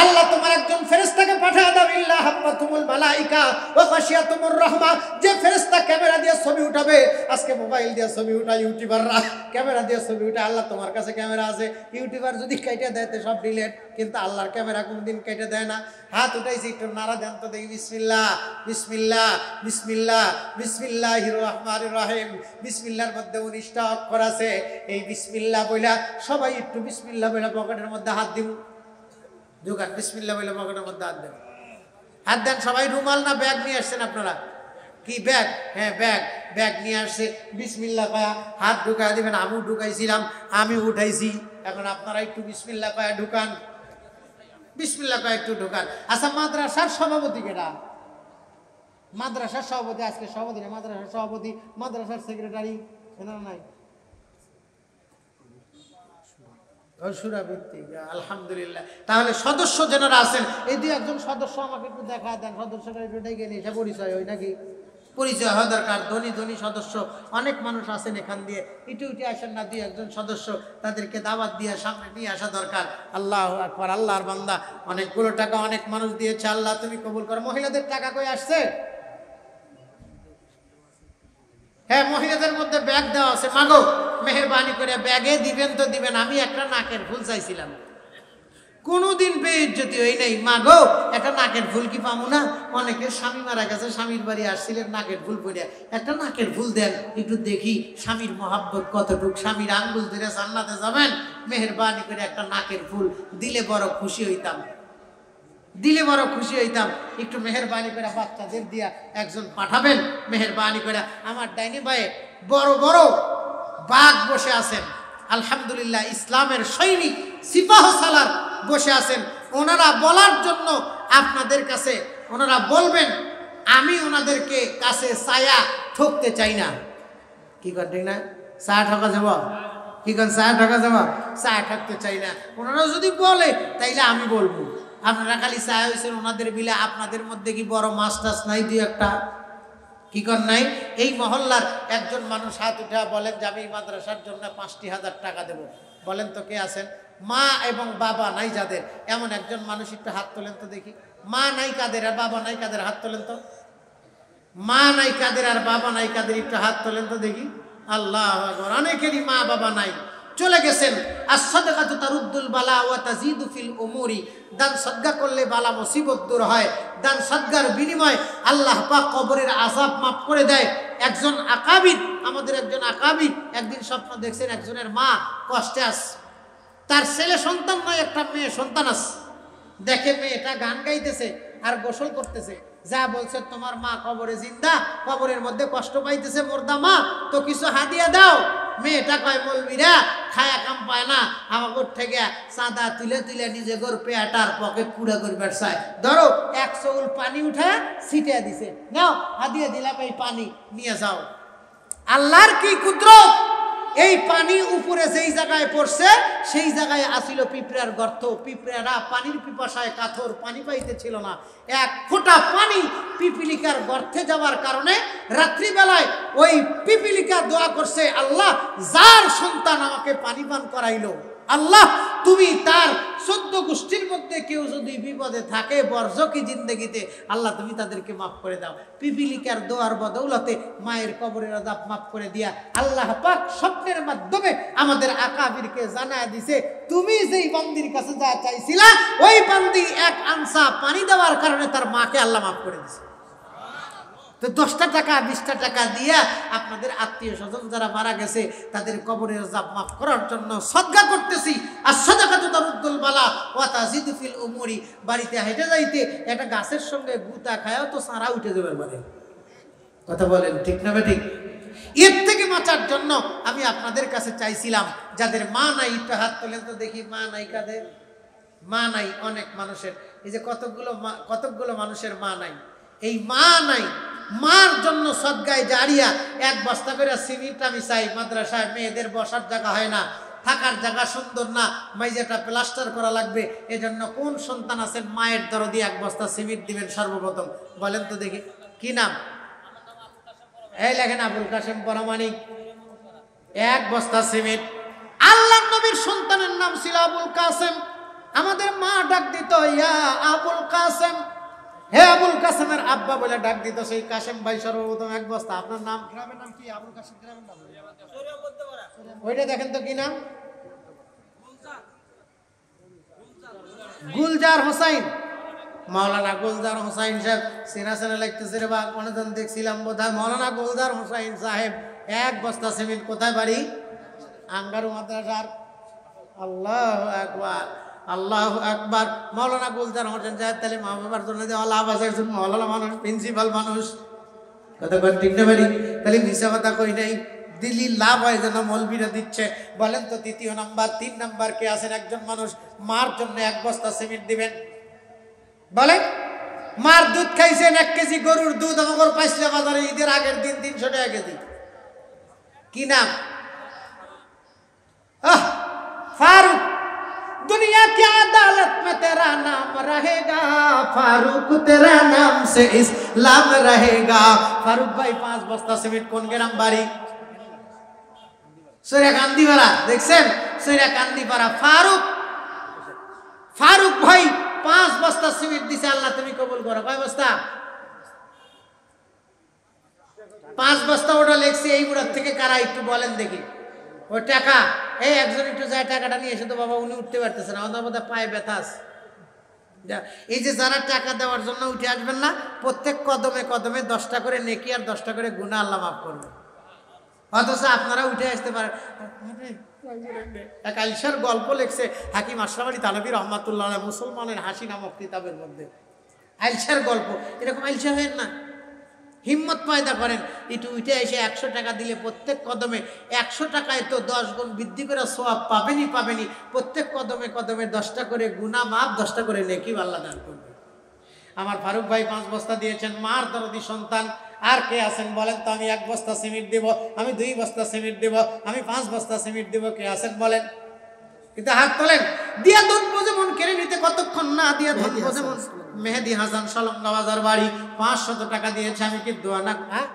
আল্লাহ তোমার একজন ফেরেশতাকে পাঠিয়ে দাও, ইল্লা হাফাতুমুল মালাইকা ওয়া খাশিয়াতুমুর রাহমা। যে ফেরেশতা ক্যামেরা দিয়ে ছবি উঠাবে, আজকে মোবাইল দিয়ে ছবি উঠায় ইউটিউবাররা, ক্যামেরা দিয়ে ছবি উঠায়। আল্লাহ তোমার কাছে ক্যামেরা আছে, ইউটিউবার যদি কেটে দেয় তো সব ডিলেট, কিন্তু আল্লাহর ক্যামেরা কোনদিন কেটে দেয় না। হাত উঠাইছি, একটু নারা দেন তো দেখি। বিসমিল্লাহ বিসমিল্লাহ বিসমিল্লাহ বিসমিল্লাহির রহমানির রহিম। বিসমিল্লাহর মধ্যে 19টা অক্ষর আছে। এই বিসমিল্লাহ বইলা সবাই একটু বিসমিল্লাহ বইলা পকেটের মধ্যে হাত দিব। ঢুকান, বিসমিল্লাহ বইলা পকেটের মধ্যে হাত দেন। হাত দেন সবাই। রুমাল না ব্যাগ নিয়ে আসছেন আপনারা? কি ব্যাগ? হ্যাঁ ব্যাগ, ব্যাগ নিয়ে আসছে। বিসমিল্লাহ কয়া হাত ঢুকায় দিবেন। আমিও ঢুকাইছিলাম, আমি উঠাইছি। এখন আপনারা একটু বিসমিল্লাহ কয়া ঢুকান, বিসমিল্লাহ কয়া একটু ঢুকান। আচ্ছা, মাদ্রাসার সভাপতি কেডা? মাদ্রাসার সভাপতি আজকে সভাপতি না, মাদ্রাসার সভাপতি, মাদ্রাসার সেক্রেটারি এনারা নাই? আলহামদুলিল্লাহ। তাহলে সদস্য যারা আছেন, এই দুই একজন সদস্য আমাকে একটু দেখা দেন। সদস্যরা একটু ডেকে নিয়ে এসে পরিচয় হয় নাকি? পরিচয় হওয়া দরকার। ধনী ধনী সদস্য অনেক মানুষ আছেন এখান দিয়ে, ইটু উঠে আসেন না দুই একজন সদস্য, তাদেরকে দাওয়াত দিয়ে সামনে নিয়ে আসা দরকার। আল্লাহু আকবার। আল্লাহর বান্দা অনেকগুলো টাকা অনেক মানুষ দিয়েছে, আল্লাহ তুমি কবুল করো। মহিলাদের টাকা কই আসছে? হ্যাঁ, মহিলাদের মধ্যে ব্যাগ দেওয়া আছে। মাগো মেহেরবানি করে ব্যাগে দিবেন তো দিবেন। আমি একটা নাকের ফুল চাইছিলাম, কোনোদিন বেইজ্জতি হই নাই। মাগো একটা নাকের ফুল কি পাবো না? অনেকের স্বামী মারা গেছে, স্বামীর বাড়ি আসছিলেন নাকের ফুল পরে, একটা নাকের ফুল দেন একটু দেখি স্বামীর মহাব্বত কতটুক। স্বামীর আঙ্গুল ধরে জান্নাতে যাবেন, মেহেরবানি করে একটা নাকের ফুল দিলে বড় খুশি হইতাম, দিলে বড় খুশি হইতাম। একটু মেহেরবানি করে বাচ্চাদের দিয়া একজন পাঠাবেন, মেহেরবানি করে। আমার ডাইনি ভাই বড় বড় বাঘ বসে আছেন, আলহামদুলিল্লাহ, ইসলামের সৈনিক সিপাহ সালার বসে আছেন। ওনারা বলার জন্য আপনাদের কাছে ওনারা বলবেন, আমি ওনাদেরকে কাছে ছায়া ঠকতে চাই না। কি কর ঠিক না? ছায়া ঠকা যাব? কি কর ছায়া ঠকা যাব? ছায়া ঠকতে চাই না। ওনারা যদি বলে তাইলে আমি বলবো। আপনারা খালি ছায়া হয়েছেন ওনাদের বিলে, আপনাদের মধ্যে কি বড় মাছ টাছ নাই দুই একটা? কি কর নাই? এই মহল্লার একজন মানুষ হাত উঠা বলেন যে আমি মাদ্রাসার জন্য 5,000 টাকা দেব। বলেন তো কে আছেন? মা এবং বাবা নাই যাদের, এমন একজন মানুষ একটু হাত তোলেন তো দেখি। মা নাই কাদের আর বাবা নাই কাদের? হাত তোলেন তো। মা নাই কাদের আর বাবা নাই কাদের? একটু হাত তোলেন তো দেখি। আল্লাহু আকবার। অনেকেরই মা বাবা নাই, চলে গেছেন। as-সাদাকাতু তারুদ্দুল বালা ওয়া তাজিদু ফিল উমুরি। দান সদকা করলে বালা মুসিবত দূর হয়। দান সদকার বিনিময় আল্লাহ পাক কবরের আযাব মাফ করে দেয়। একজন আকাবির, আমাদের একজন আকাবির একদিন স্বপ্ন দেখছেন একজনের মা কষ্টে আছে, তার ছেলে সন্তান নয়, একটা মেয়ে সন্তান আছে। দেখে মেয়েটা গান গাইতেছে আর গোসল করতেছে। যা বলছে, তোমার মা কবরে জিন্দা, কবরের মধ্যে কষ্ট পাইতেছে, মুর্দা মা, তো কিছু হাদিয়া দাও। মেয়েটা কয়, মৌলবীরা খায়া কাম পায় না, আমাকে থেকে চাঁদা তুলে তুলে নিজে গোর পেয়াটার পকেট পুরা করবার চায়। ধরো 1 চৌল পানি উঠা ছিটিয়ে দিছে, নাও হাদিয়া দিলাম, এই পানি নিয়ে যাও। আল্লাহর কি কুদরত! এই পানি উপরে যেই জায়গায় পড়ছে সেই জায়গায় আসিল পিঁপড়ার গর্ত। পিঁপড়ারা পানির পিপাসায় কাতর, পানি পাইতেছিল না। এক ফোঁটা পানি পিপিলিকার গর্তে যাওয়ার কারণে রাত্রিবেলায় ওই পিপিলিকা দোয়া করছে, আল্লাহ যার সন্তান আমাকে পানি পান করাইলো, আল্লাহ তুমি তার 14 গোষ্ঠীর মধ্যে কেউ যদি বিপদে থাকে বরজকি জিন্দগিতে, আল্লাহ তুমি তাদেরকে মাফ করে দাও। পিপিলিকার দোয়ার বদৌলতে মায়ের কবরের আযাব মাফ করে দিয়া আল্লাহ পাক স্বপ্নের মাধ্যমে আমাদের আকাবিরকে জানায় দিছে, তুমি যেই বান্দির কাছে যা চাইছিলা ওই বান্দি এক আনসা পানি দেওয়ার কারণে তার মাকে আল্লাহ মাফ করে দিছে। তো 10টা টাকা 20টা টাকা দিয়া আপনাদের আত্মীয় স্বজন যারা মারা গেছে তাদের কবরের আযাব মাফ করার জন্য সদকা করতেছি। আর সাদাকাতু তারুদ্দুল বালা ওয়া তাজিদু ফিল উমুরি। বাড়িতে হেঁটে যাইতে একটা গাছের সঙ্গে গুতা খায়ও তো সারা উঠে যাবে মানে। কথা বলেন ঠিক না ঠিক? এর থেকে বাঁচার জন্য আমি আপনাদের কাছে চাইছিলাম যাদের মা নাই একটু হাত তোলেন তো দেখি। মা নাই কাদের? মা নাই অনেক মানুষের। এই যে কতকগুলো মানুষের মা নাই। এই মা নাই, মার জন্য সদগায় জারিয়া 1 বস্তা করে সিমেন্ট আমি চাই। মাদ্রাসায় মেয়েদের বসার জায়গা হয় না, থাকার জায়গা সুন্দর না, মাইজেটা প্লাস্টার করা লাগবে। এজন্য কোন সন্তান আছেন মায়ের দরদি 1 বস্তা সিমেন্ট দিবেন সর্বপ্রথম? বলেন তো দেখি কি নাম? এই লেখেন আবুল কাসেম পরামানিক, 1 বস্তা সিমেন্ট। আল্লাহর নবীর সন্তানের নাম ছিল আবুল কাসেম। আমাদের মা ডাক দিত ইয়া আবুল কাসেম, হে আবুল কাসেমের আব্বা বলে ডাক দিত। সেই কাসেম ভাই সর্বপ্রথম 1 বস্তা। আপনার নাম? গ্রামের নাম কি? আবুল কাসেম গ্রামের নাম ওইটা দেখেন তো কি নাম? গুলজার হোসাইন। মাওলানা গুলজার হোসাইন সাহেব সিনা লাগতেছে রে বা কোনদিন দেখছিলাম বোধহয়। মাওলানা গুলজার হোসাইন সাহেব 1 বস্তা সিমেন্ট। কোথায় বাড়ি? আঙ্গারু মাদ্রাসার। আল্লাহু আকবার, আল্লাহু আকবার। মাওলানা গুলজার হোসেন সাহেব তাহলে মা বাবার জন্য যে আল্লাহ আছে, একজন মাওলানা মানুষ, প্রিন্সিপাল মানুষ। কথা বল ঠিক না বাড়ি? তাহলে মিশা কথা কই নাই। দিল্লি লাভ হয় যেন মৌলবীরা দিচ্ছে। বলেন তো 3 নাম্বার 3 নাম্বার কে আছেন? একজন মানুষ মার জন্য 1 বস্তা সিমেন্ট দিবেন। বলেন, মার দুধ খাইছেন 1 কেজি গরুর দুধ আমাদের পাইছিলা বাজারে ঈদের আগের দিন 300 টাকা কেজি। কি নাম? फारूक। दुनिया की अदालत में तेरा नाम रहेगा, फारूक तेरा नाम से इस्लाम रहेगा। फारूक भाई 5 বস্তা সিমেন্ট কোন গ্রাম বাড়ি? সৈরাকান্দিপাড়া। দেখছেন সৈরাকান্দিপাড়া। ফারুক ভাই 5 বস্তা সিমেন্ট দিছে। আল্লাহ তুমি কবুল করো। কয় বস্তা? 5 বস্তা। ওটা লেখছে এই বুড়ার থেকে কারা একটু বলেন দেখি। ওই টাকা এই একজন একটু যায় টাকাটা নিয়ে এসে তো বাবা উনি উঠতে পারতেছে না, ওনার মধ্যে পায়ে ব্যথা আছে। এই যে যারা টাকা দেওয়ার জন্য উঠে আসবেন না, প্রত্যেক কদমে কদমে 10টা করে নেকি আর 10টা করে গুনাহ আল্লাহ মাফ করবে। অথচ আপনারা উঠে আসতে পারেন। এক আইলশার গল্প লেখছে হাকিম আশরাফ আলী থানভী রহমাতুল্লাহ আলাইহি মুসলমানের হাসি নামক কিতাবের মধ্যে। আইলশার গল্প। এরকম আইলশা হয় না, হিম্মত পয়দা করেন। একটু উঠে এসে 100 টাকা দিলে প্রত্যেক কদমে 100 টাকায় তো 10 গুণ বৃদ্ধি করে সওয়াব পাবেনই। প্রত্যেক কদমে কদমে 10টা করে গুনাহ মাফ, 10টা করে নেকি আল্লাহ দান করবে। আমার ফারুক ভাই 5 বস্তা দিয়েছেন, মার দরদি সন্তান। আর কে আছেন বলেন তো? আমি 1 বস্তা সিমেন্ট দেব, আমি 2 বস্তা সিমেন্ট দেব, আমি 5 বস্তা সিমেন্ট দেব। কে আছেন বলেন? কিন্তু হাত তোলেন। দিয়া দুধ বোঝে মন কেড়ে নিতে কতক্ষণ না দিয়া দুধ বোঝে মন। মেহেদি হাসান সলঙ্গা বাজার বাড়ি, 500 টাকা দিয়েছে। আমি কি দোয়া না? হ্যাঁ,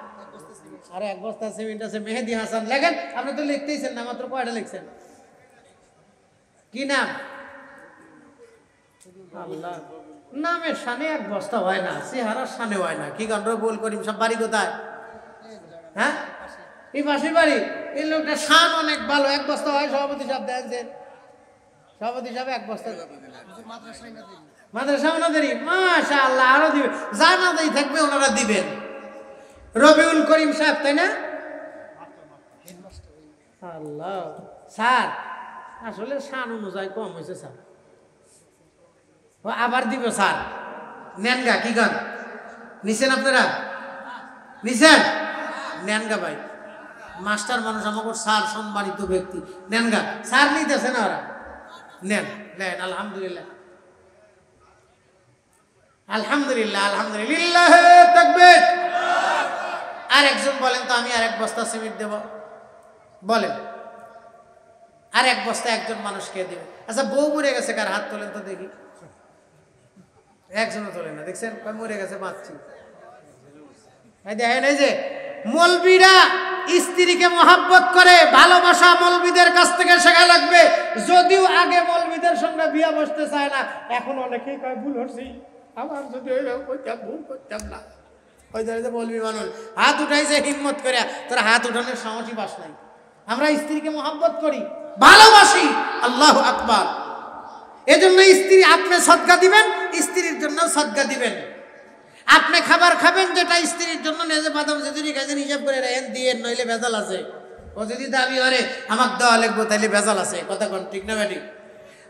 আরে 1 বস্তা সিমেন্ট আছে। মেহেদি হাসান লেখেন। আপনি তো লিখতেইছেন না, মাত্র কয়টা লিখছেন? কি নাম? আল্লাহ, নামের শানে 1 বস্তা হয় না, চেহারার শানে হয় না। কি গন্ডগোল করি? সব বাড়ি কোথায়? হ্যাঁ, এই পাশের বাড়ি। এই লোকটা শান অনেক ভালো, 1 বস্তা হয়। সভাপতি সাহেব দেন, সভাপতি সাহেব 1 বস্তা মাদ্রাসা ওনাদেরই। মাশাআল্লাহ, আরো দিবে। জানাতেই থাকবে ওনারা দিবেন। রবিউল করিম সাহেব, তাই না? আল্লাহ, স্যার আসলে শান অনুযায়ী কম হয়েছে স্যার। আবার দিব স্যার। নেনগা কি গান নিছেন আপনারা? নিছেন? নেনগা ভাই, মাস্টার মানুষ, আমাকে স্যার সম্মানিত ব্যক্তি। নেনগা স্যার নিতেছে না ওরা? নেন নেন। আলহামদুলিল্লাহ, আলহামদুলিল্লাহ, আলহামদুলিল্লাহ, তাকবীর। আর একজন বলেন তো, আমি আর 1 বস্তা সিমেন্ট দেব। বলেন, আর 1 বস্তা একজন মানুষকে দেবে। আচ্ছা, বউ মরে গেছে কার? হাত তোলেন তো দেখি। একজনও তোলে না। দেখছেন? মরে গেছে, বাঁচছি। দেখেন, এই যে মৌলবীরা স্ত্রীকে মহব্বত করে, ভালোবাসে। বসা মৌলবীদের কাছ থেকে শেখা লাগবে। যদিও আগে মৌলবীদের সঙ্গে বিয়া বসতে চায় না, এখন অনেকেই কয় ভুল হচ্ছি, আমার যদি ভুল করতাম না। ওই ধরে মৌলবী মানুষ হাত উঠাইছে হিম্মত করে, তোরা হাত উঠানোর সাহসই পাস নাই। আমরা স্ত্রীকে মহব্বত করি, ভালোবাসি, আল্লাহু আকবার। এজন্য স্ত্রী আপনি সদকা দিবেন, স্ত্রীর জন্য সদকা দিবেন। আপনি খাবার খাবেন যেটা স্ত্রীর জন্য নিজে বাদাম যদি খাইছেন হিসাব করে রেন দিয়ে, নইলে ভেজাল আছে। ও যদি দাবি করে আমাকে দেওয়া লাগবো, তাইলে ভেজাল আছে। কথা কোন ঠিক না বেটি?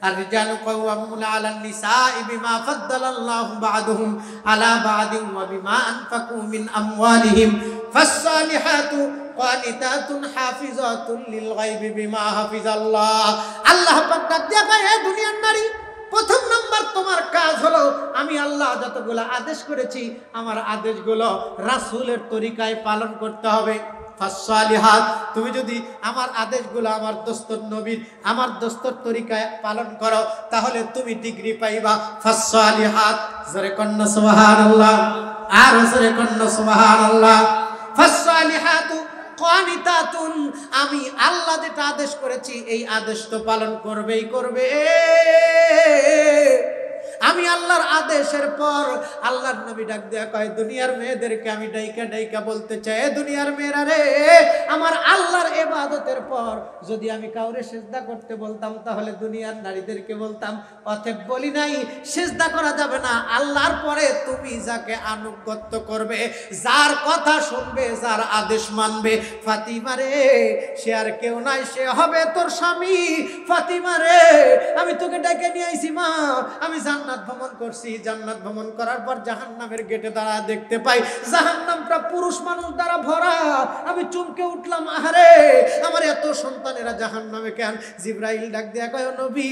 আর রিজালু কাওয়ামুনা আলান নিসাই বিমা ফাদ্দালাল্লাহু বা'দুহুম আলা বা'দিন ওয়া বিমা আনফাকু মিন আমওয়ালিহিম ফাসসালিহাতু কানিতাতুন হাফিজাতুন লিল গায়বি বিমা হাফিজাল্লাহ। আল্লাহ পাক ডাক দিয়া কয়, হে দুনিয়ার নারী, প্রথম নাম্বার তোমার কাজ হলো, আমি আল্লাহ যতগুলো আদেশ করেছি আমার আদেশগুলো রাসূলের তরিকায় পালন করতে হবে। ফাসসালিহাত, তুমি যদি আমার আদেশগুলো আমার দোস্তর নবীর, আমার দোস্তর তরিকায় পালন করো, তাহলে তুমি ডিগ্রি পাইবা। ফাসসালিহাত, জোরে কন্না সুবহানাল্লাহ, আর জোরে কন্না সুবহানাল্লাহ। ফাসসালিহাতু কানিতাতুন, আমি আল্লাহ যেটা আদেশ করেছি এই আদেশ তো পালন করবেই করবে। আমি আল্লাহর আদেশের পর আল্লাহর নবী ডাক দেয়া কয়, দুনিয়ার মেয়েদেরকে আমি ডাইকা ডাইকা বলতে চাই, দুনিয়ার মেয়েরা রে, আমার আল্লাহর ইবাদতের পর যদি আমি কাউরে সিজদা করতে বলতাম, তাহলে দুনিয়ার নারীদেরকে বলতাম। অতএব বলি নাই সিজদা করা যাবে না, আল্লাহর পরে তুমি যাকে আনুগত্য করবে, যার কথা শুনবে, যার আদেশ মানবে, ফাতিমা রে, সে আর কেউ নাই, সে হবে তোর স্বামী। ফাতিমা রে, আমি তোকে ডেকে নিয়ে আইছি মা, আমি জান্নাত ভ্রমণ করছি, জান্নাত ভ্রমণ করার পর জাহান্নামের গেটে দাঁড়া দেখতে পাই জাহান্নামটা পুরুষ মানুষ দ্বারা ভরা। আমি চমকে উঠলাম, আহারে আমার এত সন্তানেরা জাহান্নামে কেন? জিবরাইল ডাক দেয়া কয়, নবী,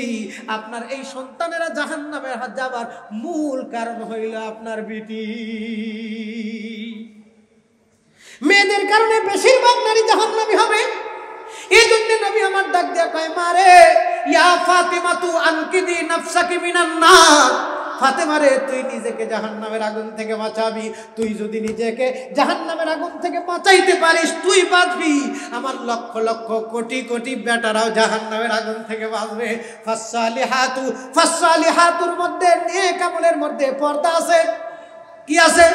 আপনার এই সন্তানেরা জাহান্নামে যাবার মূল কারণ হইল আপনার বিটি। মেয়েদের কারণে বেশিরভাগ নারী জাহান্নামী হবে। এই জন্য নবী আমার ডাক দেয়া কয়, মারে ইয়া ফাতিমা তু আনকিদি নাফসাকি মিনান নার। ফাতেমা রে, তুই নিজেকে জাহান্নামের আগুন থেকে বাঁচাবি। তুই যদি নিজেকে জাহান্নামের আগুন থেকে বাঁচাইতে পারিস, তুই বাঁচবি, আমার লক্ষ লক্ষ কোটি কোটি বেটারাও জাহান্নামের আগুন থেকে বাঁচবে। ফাসসালিহাতু, ফাসসালিহাতুর মধ্যে নেক আমলের মধ্যে পর্দা আছে। কি আছে?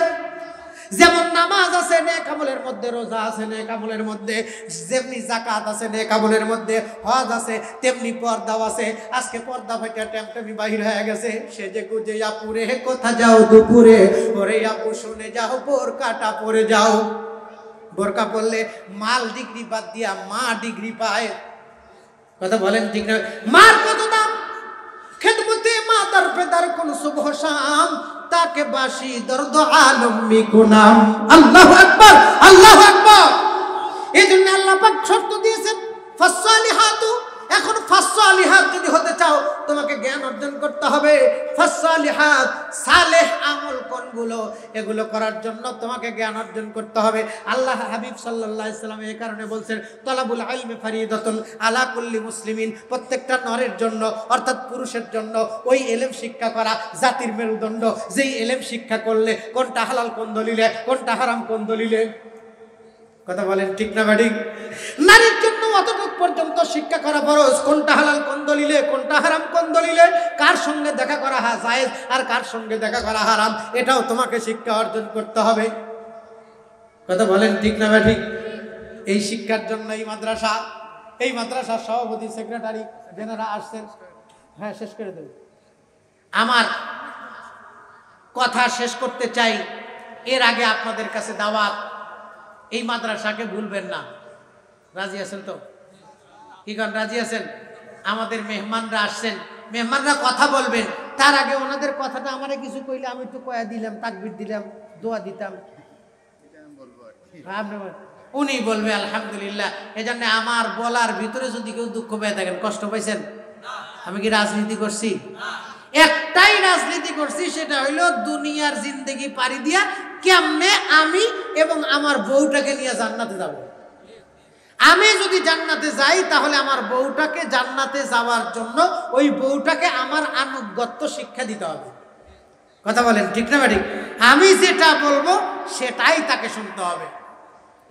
যেমন নামাজ আছে নেক আমলের মধ্যে, রোজা আছে নেক আমলের মধ্যে, যেমনি যাকাত আছে নেক আমলের মধ্যে, হজ আছে, তেমনি পর্দাও আছে। আজকে পর্দা ফাইটা টেমটেমি বাহির হয়ে গেছে। সে যে গুজে আপুরে কোথা যাও দুপুরে, ওরে আপু শুনে যাও বোরকাটা পরে যাও। বোরকা পরলে মাল ডিগ্রি বাদ দিয়া মা ডিগ্রি পায়। কথা বলেন ঠিক না? মার কত দাম? খেদমতে মা তার পেদার কোন সুবহ শাম, তাকে বাসি দর্দ আলম মিকুনাম। আল্লাহু আকবার, আল্লাহু আকবার। এই জন্য আল্লাহ পাক শর্ত দিয়েছেন ফাসসালিহাতু। এখন ফাসসালিহাত যদি হতে চাও, তোমাকে জ্ঞান অর্জন করতে হবে। ফাসসালিহাত, সালেহ আমল কোনগুলো, এগুলো করার জন্য তোমাকে জ্ঞান অর্জন করতে হবে। আল্লাহ হাবিব সাল্লাল্লাহু আলাইহি সাল্লাম এই কারণে বলছেন, তালাবুল ইলমি ফারিদাতুন আলা কুল্লি মুসলিমিন। প্রত্যেকটা নরের জন্য, অর্থাৎ পুরুষের জন্য ওই ইলম শিক্ষা করা জাতির মেরুদণ্ড। যেই ইলম শিক্ষা করলে কোনটা হালাল কোন দলিলে, কোনটা হারাম কোন দলিলে। কথা বলেন ঠিক না বেঠিক? নারীর জন্য অতটুক পর্যন্ত শিক্ষা করা ফরজ, কোনটা হালাল কোন দলিলে, কোনটা হারাম কোন দলিলে, কার সঙ্গে দেখা করা জায়েজ আর কার সঙ্গে দেখা করা হারাম, এটাও তোমাকে শিক্ষা অর্জন করতে হবে। কথা বলেন ঠিক না বেঠিক? এই শিক্ষার জন্য এই মাদ্রাসার সভাপতি, সেক্রেটারি যেনারা আসছেন, হ্যাঁ শেষ করে দেব। আমার কথা শেষ করতে চাই, এর আগে আপনাদের কাছে দাওয়াত, এই মাদ্রাসাকে ভুলবেন না। রাজি আছেন তো? কি কারণ রাজি আছেন? আমাদের মেহমানরা আসছেন, মেহমানরা কথা বলবেন, তার আগে ওনাদের কথাটা আমারে কিছু কইলে আমি একটু কয়া দিলাম, তাকবীর দিলাম, দোয়া দিতাম, উনি বলবে আলহামদুলিল্লাহ। এজন্য আমার বলার ভিতরে যদি কেউ দুঃখ পেয়ে থাকেন, কষ্ট পাইছেন, আমি কি রাজনীতি করছি? একটাই রাজনীতি করছি, সেটা হইল দুনিয়ার জিন্দেগি পাড়ি দিয়া কেমনে আমি এবং আমার বউটাকে নিয়ে জান্নাতে যাব। আমি যদি জান্নাতে যাই, তাহলে আমার বউটাকে জান্নাতে যাওয়ার জন্য ওই বউটাকে আমার আনুগত্য শিক্ষা দিতে হবে। কথা বলেন ঠিক না ঠিক? আমি যেটা বলবো সেটাই তাকে শুনতে হবে।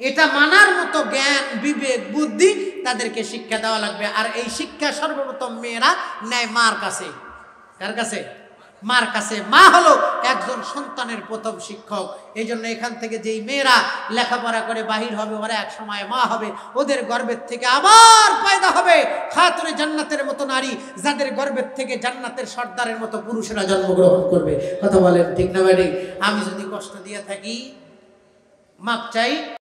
এটা মানার মতো জ্ঞান বিবেক বুদ্ধি তাদেরকে শিক্ষা দেওয়া লাগবে। আর এই শিক্ষা সর্বপ্রথম মেয়েরা নেয় মার কাছে। কার কাছে? মার কাছে। মা হলো একজন সন্তানের প্রথম শিক্ষক। এই জন্য এখান থেকে যেই মেয়েরা লেখাপড়া করে বাহির হবে, ওরা এক সময় মা হবে। ওদের গর্ভের থেকে আবার পয়দা হবে খাতুনে জান্নাতের মতো নারী, যাদের গর্ভের থেকে জান্নাতের সর্দারের মতো পুরুষেরা জন্মগ্রহণ করবে। কথা বলেন ঠিক না ভাই? আমি যদি কষ্ট দিয়ে থাকি মাপ চাই।